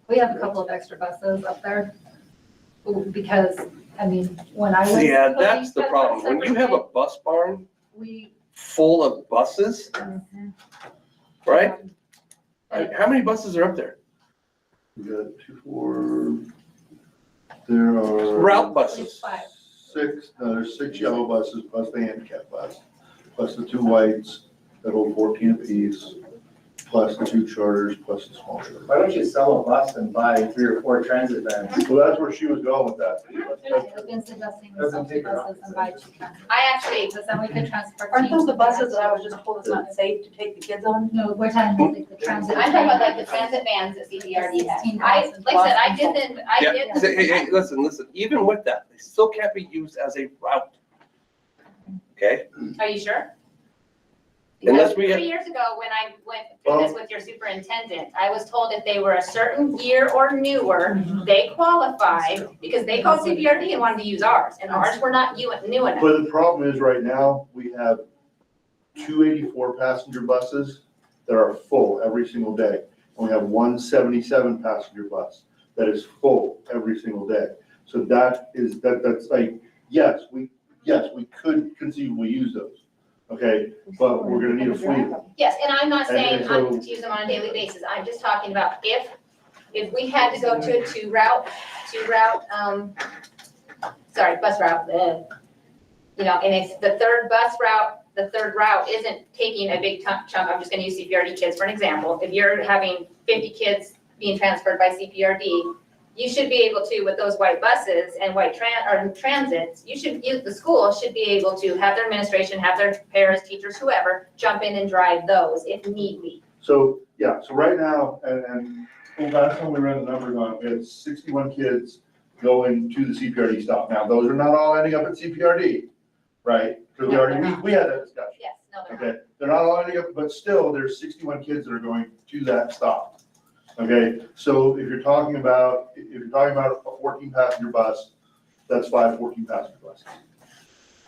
We have a couple of extra buses up there. Because, I mean, when I was. Yeah, that's the problem. When you have a bus barn We. full of buses, right? How many buses are up there? We got 2, 4, there are. Route buses. 6, there's 6 yellow buses plus the handicap bus, plus the 2 whites that hold 14 apiece, plus the 2 charters, plus the small charter. Why don't you sell a bus and buy 3 or 4 transit vans? Well, that's where she was going with that. I've been suggesting we sell 2 buses and buy 2 transit. I actually, Because then we could transport. Aren't those teams the to buses that I was just told it's not safe to take the kids on? No, we're talking about like the transit. I'm talking about like the transit vans that CPRD has. Like I said, I didn't, Yeah, hey, listen, even with that, they still can't be used as a route. Okay? Are you sure? Unless Because we 3 years ago, when I went through this with your superintendent, I was told if they were a certain year or newer, they qualified because they called CPRD and wanted to use ours, and ours were not new enough. But the problem is right now, we have 284 passenger buses that are full every single day. And we have 177 passenger bus that is full every single day. So that's like, yes, we could conceivably use those. Okay, but we're gonna need a fleet. Yes, and I'm not saying And so- I'm to use them on a daily basis. I'm just talking about if we had to go to a two route, bus route, you know, and if the third route isn't taking a big chunk, I'm just gonna use CPRD kids for an example. If you're having 50 kids being transferred by CPRD, you should be able to, with those white buses and white transits, the school should be able to have their administration, have their parents, teachers, whoever, jump in and drive those if need be. So, yeah, so right now, and last time we ran the numbers on, it, we had 61 kids going to the CPRD stop. Now, those are not all ending up at CPRD, right? Because we had that discussion. Yes, no, they're not. Okay, they're not all ending up, but still, there's 61 kids that are going to that stop. Okay, so if you're talking about a 14 passenger bus, that's 5 14 passenger buses.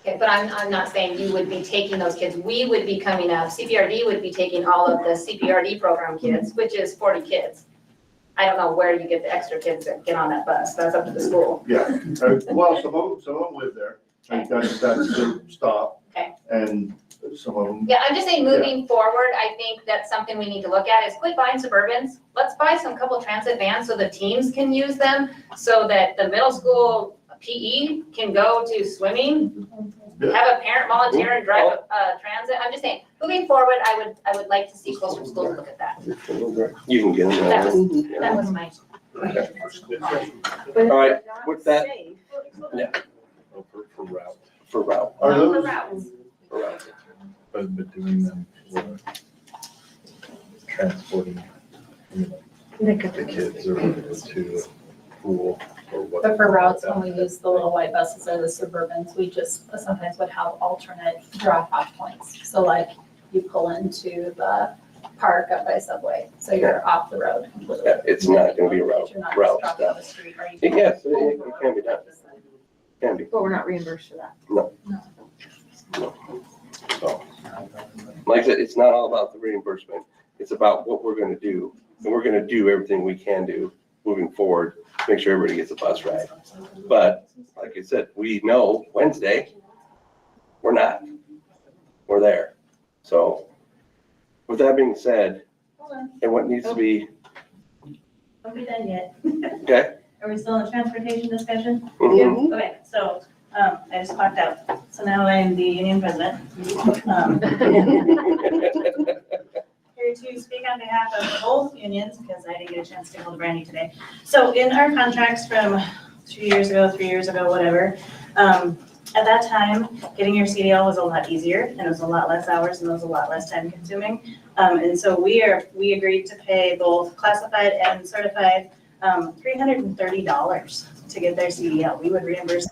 Okay, but I'm not saying you would be taking those kids. We would be coming up, CPRD would be taking all of the CPRD program kids, which is 40 kids. I don't know where you get the extra kids that get on that bus. That's up to the school. Yeah, well, some of them live there. Like that's the stop. Okay. And some of them. Yeah, I'm just saying, moving forward, I think that's something we need to look at is quit buying Suburbans. Let's buy some couple transit vans so the teams can use them, so that the middle school PE can go to swimming, have a parent volunteer and drive a transit. I'm just saying, moving forward, I would like to see Colstrip schools look at that. You can get them. That was my. All right, with that, yeah. For route. Are those? For routes. But doing them for transporting the kids or to a pool or what. But for routes, when we use the little white buses or the Suburbans, we just sometimes would have alternate drop-off points. So like you pull into the park up by Subway, so you're off the road completely. Yeah, it's not gonna be a route You're not stuff. just dropping on the street, or you Yes, it can be done. Can be. But we're not reimbursed for that. No. So, like I said, it's not all about the reimbursement. It's about what we're gonna do. And we're gonna do everything we can do moving forward, make sure everybody gets a bus ride. But like I said, we know Wednesday, we're not. We're there. So with that being said, and what needs to be, Don't be done yet. okay? Are we still in transportation discussion? Mhm. Okay, so, I just clocked out, so now I'm the union president. Here to speak on behalf of both unions, because I didn't get a chance to hold Brandy today. So in our contracts from 2 years ago, 3 years ago, whatever, at that time, getting your CDL was a lot easier, and it was a lot less hours, and it was a lot less time consuming. And so we agreed to pay both classified and certified $330 to get their CDL. We would reimburse.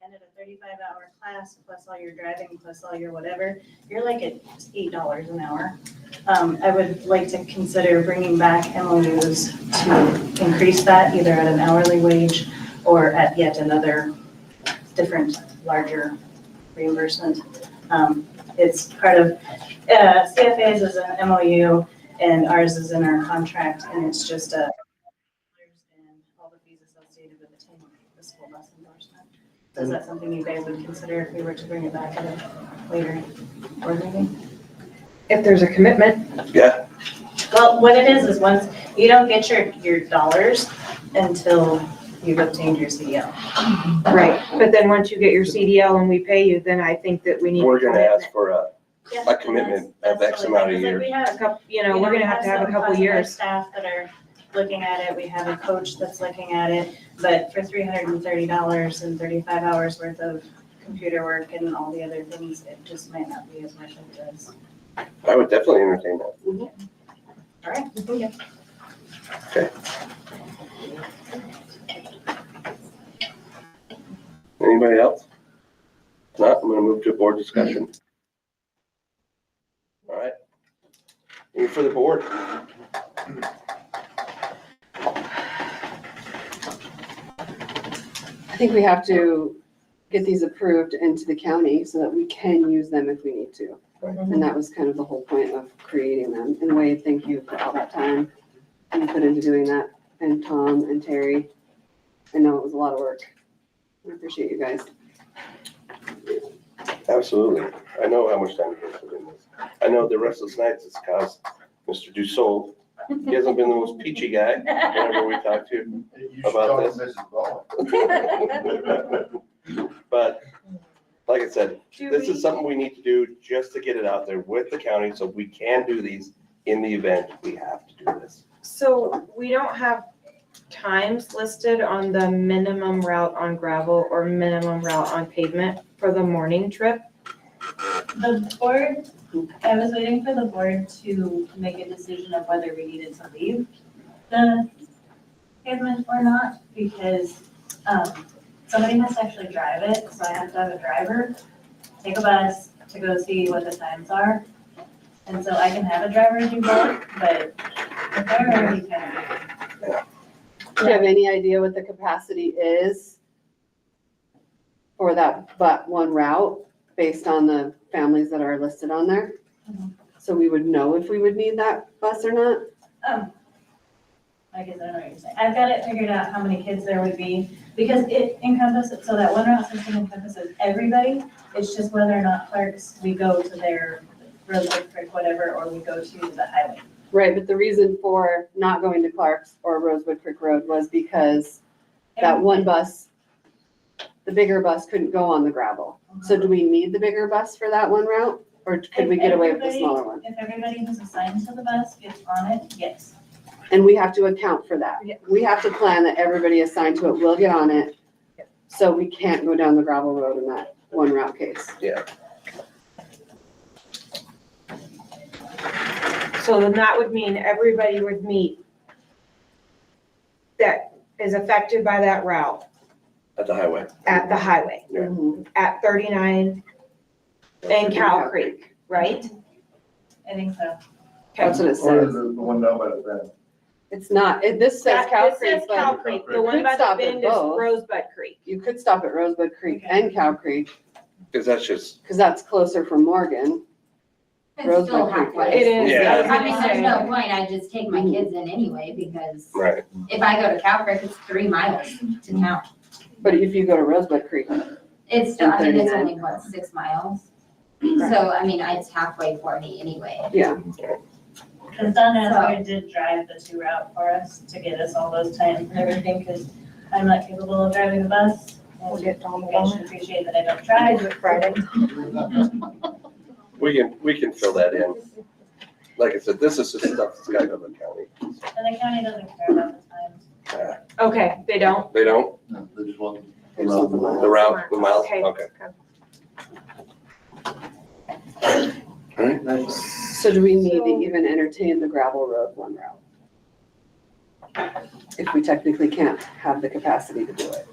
And at a 35-hour class, plus all your driving, plus all your whatever, you're like at $8 an hour. I would like to consider bringing back MOUs to increase that either at an hourly wage or at yet another different, larger reimbursement. It's part of CFA's is an MOU and ours is in our contract, and it's just and all the fees associated with attending the school bus endorsement. Is that something you guys would consider if we were to bring it back at a later board meeting? If there's a commitment. Yeah. Well, what it is once you don't get your dollars until you've obtained your CDL. Right, but then once you get your CDL and we pay you, then I think that we need. We're gonna ask for a Yeah, commitment that's of X totally amount fine, of 'cause, like, years. we have A couple, we're gonna have to have a some couple classified years. staff that are looking at it, we have a coach that's looking at it, but for $330 and 35 hours worth of computer work and all the other things, it just might not be as much as it is. I would definitely entertain that. All right, thank you. Okay. Anybody else? If not, I'm gonna move to board discussion. All right. Any further board? I think we have to get these approved into the county so that we can use them if we need to. And that was kind of the whole point of creating them. And Wade, thank you for all that time you put into doing that. And Tom and Terry. I know it was a lot of work. I appreciate you guys. Absolutely. I know how much time you guys put in this. I know the restless nights it's caused Mr. Dussault. He hasn't been the most peachy guy whenever we talk to him about this. But like I said, this is something we need to do just to get it out there with the county so we can do these in the event we have to do this. So we don't have times listed on the minimum route on gravel or minimum route on pavement for the morning trip. The board, I was waiting for the board to make a decision of whether we needed to leave the pavement or not, because somebody has to actually drive it, so I have to have a driver, take a bus to go see what the times are. And so I can have a driver do both, but if I already kind of. Do you have any idea what the capacity is for that but one route based on the families that are listed on there? So we would know if we would need that bus or not? I guess I don't know what you're saying. I've got it figured out how many kids there would be, because it encompasses, so that one route system encompasses everybody. It's just whether or not Clark's, we go to their Rosewood Creek, whatever, or we go to the highway. Right, but the reason for not going to Clark's or Rosewood Creek Road was because that one bus, the bigger bus couldn't go on the gravel. So do we need the bigger bus for that one route? Or could we get away with the smaller one? If everybody who's assigned to the bus gets on it, yes. And we have to account for that. We have to plan that everybody assigned to it will get on it. So we can't go down the gravel road in that one route case. Yeah. So then that would mean everybody would meet that is affected by that route At the highway. at the highway, Yeah. at 39 and Cow Creek, right? I think so. That's what it Or says. is it the one down by the bend? It's not, this says Cow It Creek, says Cow but Creek, You the one could by the stop at bend is both. Rosebud Creek. you could stop at Rosebud Creek and Cow Creek, Because that's just, because that's closer from Morgan. It's still halfway. It is. Yeah. I mean, there's no point, I just take my kids in anyway, because Right. if I go to Cow Creek, it's 3 miles to town. But if you go to Rosebud Creek, It's, I mean, it's 39. only, what, 6 miles? So, I mean, it's halfway for me anyway. yeah, Because Don Asbury did drive the 2 route for us to get us all those times and everything, because I'm not capable of driving the bus. And you guys should appreciate that I don't drive. Friday. We can fill that in. Like I said, this is just stuff that's gotta go to the county. And the county doesn't care about the times. Okay, they don't? They don't? No, they just want. The route, the miles? Okay. Okay. All right. so do we need to even entertain the gravel road 1 route? If we technically can't have the capacity to do it.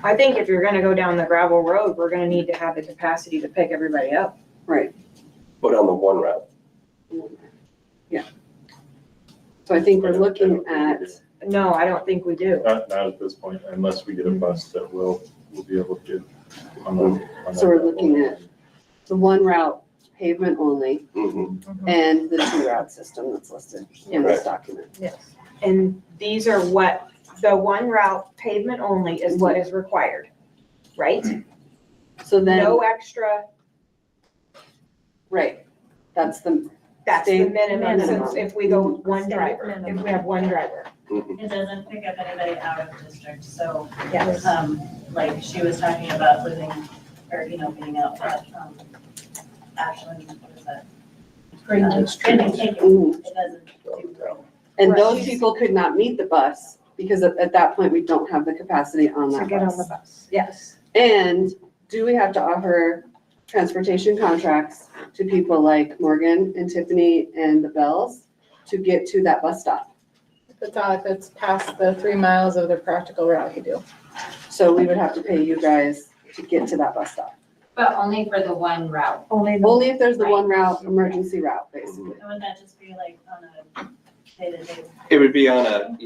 I think if you're gonna go down the gravel road, we're gonna need to have the capacity to pick everybody up. Right. Put on the 1 route. Yeah. So I think we're looking at, No, I don't think we do. Not at this point, unless we get a bus that will be able to get on the. so we're looking at the 1 route pavement only and the 2 route system that's listed in this document. Yes. And these are what, the 1 route pavement only is what is required, right? So then, No extra, right, that's the, that's the State minimum, minimum. since if we go 1 driver, if we have 1 driver. It doesn't pick up anybody out of the district, so, Yes. like she was talking about living, or, being out at, Ashland, what is that? Green Taken, Ooh. it doesn't do Green. and Right. those people could not meet the bus because at that point, we don't have the capacity on To that get on the bus. bus, yes. And do we have to offer transportation contracts to people like Morgan and Tiffany and the Bells to get to that bus stop? If it's past the 3 miles of their practical route, you do. So we would have to pay you guys to get to that bus stop. But only for the 1 route. Only if there's the 1 route, emergency route, basically. And would that just be like on a day-to-day? It would be on a,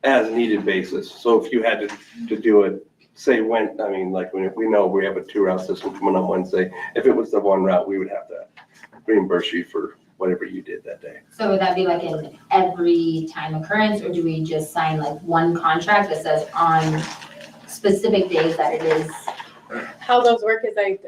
as needed basis. So if you had to do it, say when, I mean, like when we know we have a 2 route system coming on Wednesday, if it was the 1 route, we would have to reimburse you for whatever you did that day. So would that be like an every time occurrence, or do we just sign like 1 contract that says on specific days that it is? How those work is I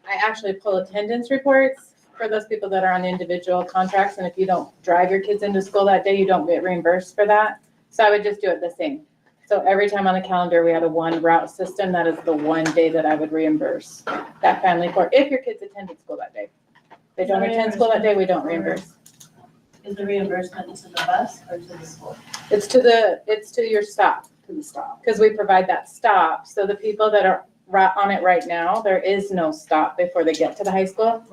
actually pull attendance reports for those people that are on individual contracts, and if you don't drive your kids into school that day, you don't get reimbursed for that. So I would just do it the same. So every time on the calendar, we had a 1 route system, that is the 1 day that I would reimburse that family for, if your kids attended school that day. If they don't attend school that day, we don't reimburse. Is the reimbursement to the bus or to the school? It's to your stop. To the stop. Because we provide that stop. So the people that are on it right now, there is no stop before they get to the high school.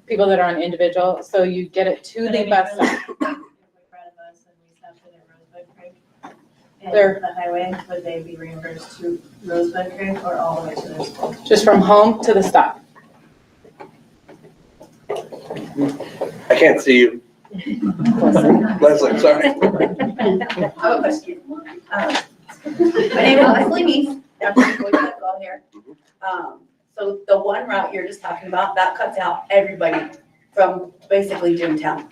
People that are on individual, so you get it to the bus stop. If we brought a bus and we stopped it at Rosebud Creek and There. the highway, would they be reimbursed to Rosebud Creek or all the way to their school? Just from home to the stop. I can't see you. Leslie, sorry. I have a question. My name is Leslie Meese. I'm from Colstrip here. So the 1 route you're just talking about, that cuts out everybody from basically Jimtown.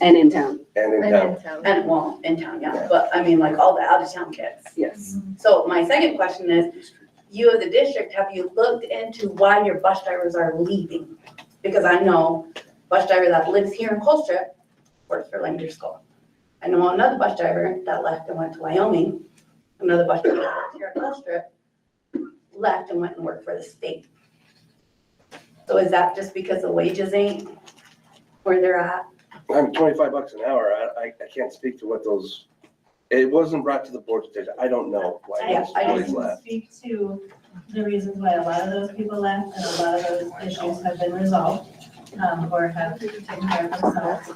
And in town. And in town. And well, in town, yeah, but I mean like all the out of town kids. Yes. So my second question is, you as a district, have you looked into why your bus drivers are leaving? Because I know bus driver that lives here in Colstrip works for Langer School. I know another bus driver that left and went to Wyoming. Another bus driver that lives here in Colstrip left and went and worked for the state. So is that just because the wages ain't where they're at? I'm $25 an hour. I can't speak to what those, it wasn't brought to the board's attention. I don't know why I those employees can left. speak to the reasons why a lot of those people left and a lot of those issues have been resolved, or have taken care of themselves.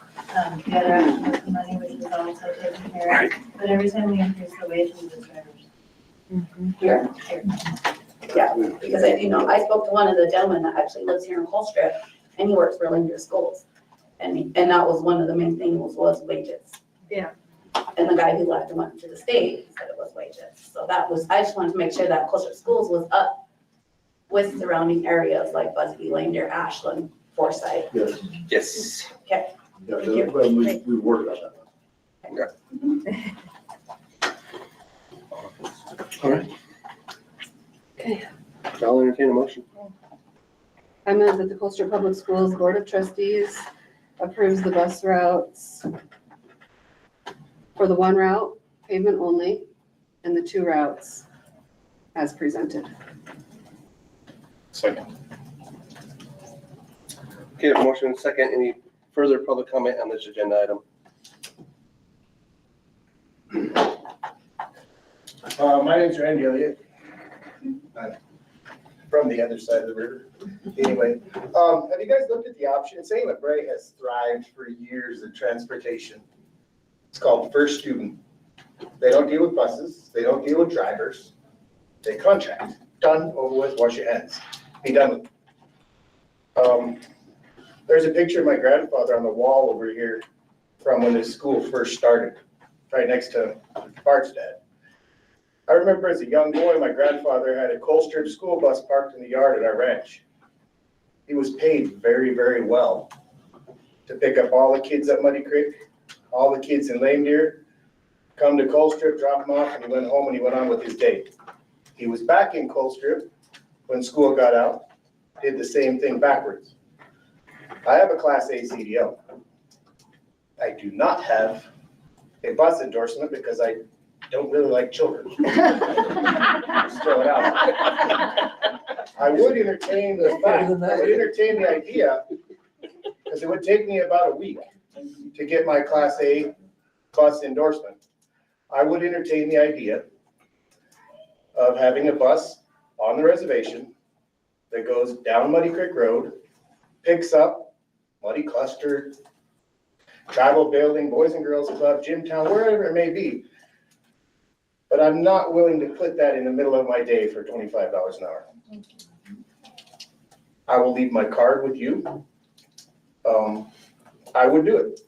The other option was the money, which is also taken care of, but every time we increase the wages of the drivers. Here? Yeah, because I do know, I spoke to one of the gentlemen that actually lives here in Colstrip, and he works for Langer Schools. And that was one of the main things was wages. Yeah. And the guy who left and went to the state, he said it was wages. So that was, I just wanted to make sure that Colstrip Schools was up with surrounding areas like Busby, Lanedale, Ashland, Forsyth. Yes. Yes. Okay. Yeah, Thank you. well, we worked on that. All right. Okay. I'll entertain a motion. I move that the Colstrip Public Schools Board of Trustees approves the bus routes for the one route, pavement only, and the two routes as presented. Second. Okay, a motion and second. Any further public comment on this agenda item? My name's Randy Elliott. I'm from the other side of the river. Anyway, have you guys looked at the option? St. Bray has thrived for years in transportation. It's called First Student. They don't deal with buses. They don't deal with drivers. They contract. Done, over with, wash your hands. Be done with it. There's a picture of my grandfather on the wall over here from when this school first started, right next to Bart's dad. I remember as a young boy, my grandfather had a Colstrip school bus parked in the yard at our ranch. He was paid very, very well to pick up all the kids at Muddy Creek, all the kids in Lame Deer, come to Colstrip, drop them off, and he went home and he went on with his day. He was back in Colstrip when school got out, did the same thing backwards. I have a Class A CDL. I do not have a bus endorsement because I don't really like children. Just throw it out. I would entertain the fact, I would entertain the idea, because it would take me about a week to get my Class A bus endorsement. I would entertain the idea of having a bus on the reservation that goes down Muddy Creek Road, picks up Muddy Cluster, Tribal Building, Boys and Girls Club, Gymtown, wherever it may be. But I'm not willing to put that in the middle of my day for $25 an hour. I will leave my card with you. I would do it.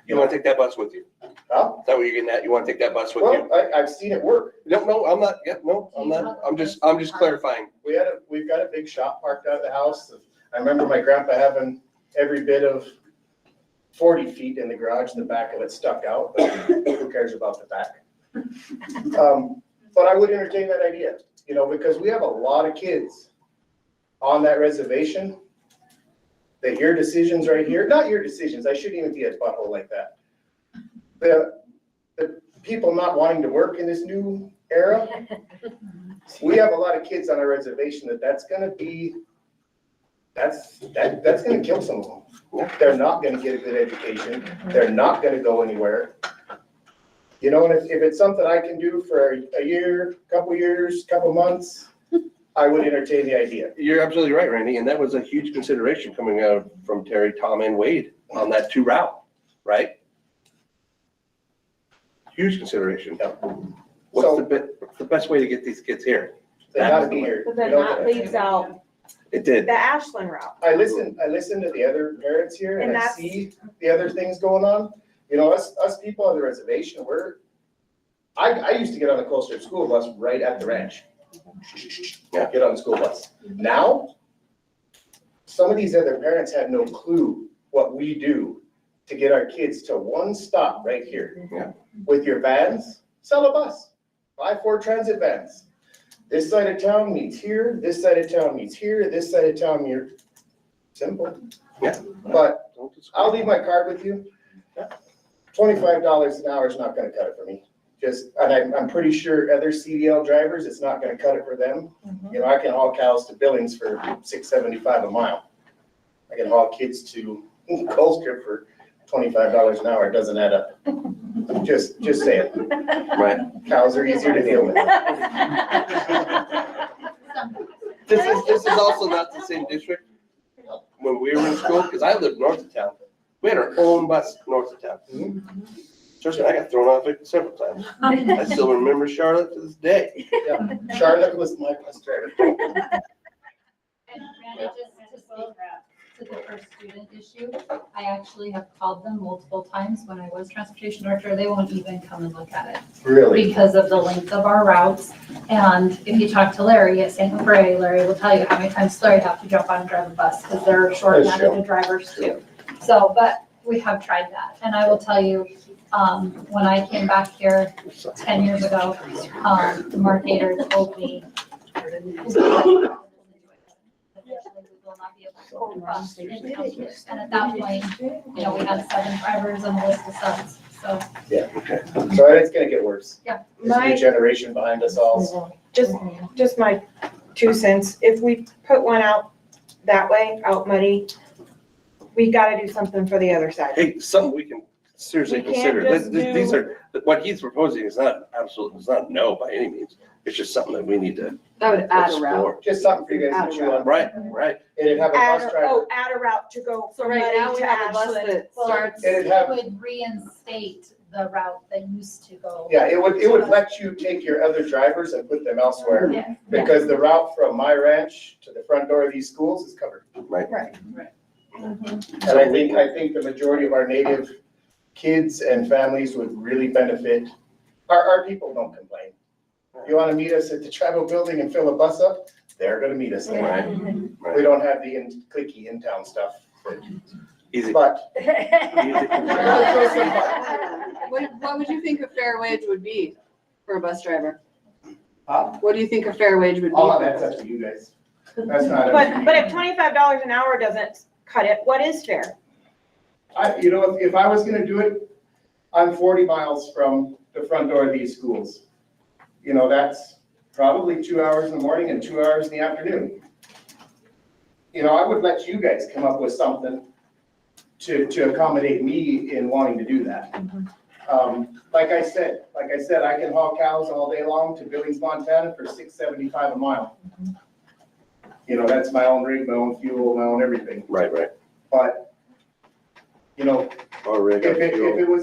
You want to take that bus with you? Huh? Is that what you're getting at? You want to take that bus with you? Well, I've seen it work. No, I'm not, I'm not, I'm just clarifying. We've got a big shop parked out of the house. I remember my grandpa having every bit of 40 feet in the garage, and the back of it stuck out, but who cares about the back? But I would entertain that idea, because we have a lot of kids on that reservation that your decisions right here, not your decisions, I shouldn't even be a butthole like that. The people not wanting to work in this new era, we have a lot of kids on our reservation that's gonna kill some of them. They're not gonna get a good education. They're not gonna go anywhere. And if it's something I can do for a year, couple years, couple months, I would entertain the idea. You're absolutely right, Randy, and that was a huge consideration coming out from Terry, Tom, and Wade on that 2 route, right? Huge consideration. What's the best way to get these kids here? They gotta be here. But then that leaves out It did. the Ashland route. I listen to the other parents here And and I that's- see the other things going on. Us people on the reservation, I used to get on the Colstrip school bus right at the ranch. Yeah. Get on the school bus. Now, some of these other parents have no clue what we do to get our kids to one stop right here. Yeah. With your vans, sell a bus, buy 4 transit vans. This side of town meets here, this side of town meets here, this side of town here. Simple. Yeah. But I'll leave my card with you. $25 an hour is not gonna cut it for me. And I'm pretty sure other CDL drivers, it's not gonna cut it for them. I can haul cows to Billings for $6.75 a mile. I can haul kids to Colstrip for $25 an hour. It doesn't add up. Just saying. Right. Cows are easier to deal with. This is also not the same district. When we were in school, because I lived north of town, we had our own bus north of town. Trust me, I got thrown off it several times. I still remember Charlotte to this day. Yeah. Charlotte was my bus driver. And Randy, just to the per student issue, I actually have called them multiple times when I was transportation director. They won't even come and look at it. Really? Because of the length of our routes. And if you talk to Larry at St. Bray, Larry will tell you how many times Larry have to jump on and drive a bus because they're short-handed to drivers too. So, but we have tried that. And I will tell you, when I came back here 10 years ago, Mark Gator told me, and at that point, we had 7 drivers on the list of subs, so. Yeah, so it's gonna get worse. Yeah. There's a new generation behind us all. Just my 2 cents. If we put one out that way, out Muddy, we gotta do something for the other side. Hey, something we can seriously We can't consider. just These are, what he's proposing is not absolute, it's not no by any means. It's just something that we need to That would add a explore. route. Just something for you guys to chew on. Right, right. It'd have a bus driver. Add a route to go So from right now Muddy we to have a bus Ashland. that starts. It'd It have, would reinstate the route that used to go. yeah, it would let you take your other drivers and put them elsewhere. Yeah. Because the route from my ranch to the front door of these schools is covered. Right. And I think the majority of our native kids and families would really benefit. Our people don't complain. You wanna meet us at the tribal building and fill a bus up? They're gonna meet us there. Right. We don't have the cliquey in-town stuff. Easy. But. What would you think a fair wage would be for a bus driver? Huh? What do you think a fair wage would be? All of that's up to you guys. That's not. up to me. But if $25 an hour doesn't cut it, what is fair? If I was gonna do it, I'm 40 miles from the front door of these schools. That's probably 2 hours in the morning and 2 hours in the afternoon. I would let you guys come up with something to accommodate me in wanting to do that. Like I said, I can haul cows all day long to Billings, Montana for $6.75 a mile. That's my own rig, my own fuel, my own everything. Right. But, Or rig up fuel.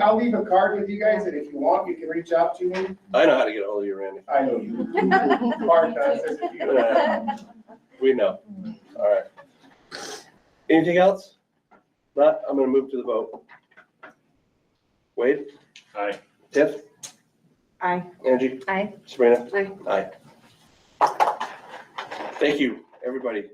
I'll leave a card with you guys, and if you want, you can reach out to me. I know how to get a hold of you, Randy. I know you. Mark does, there's a few. We know. All right. Anything else? Not, I'm gonna move to the vote. Wade? Aye. Tiff? Aye. Angie? Aye. Sabrina? Aye. Aye. Thank you, everybody.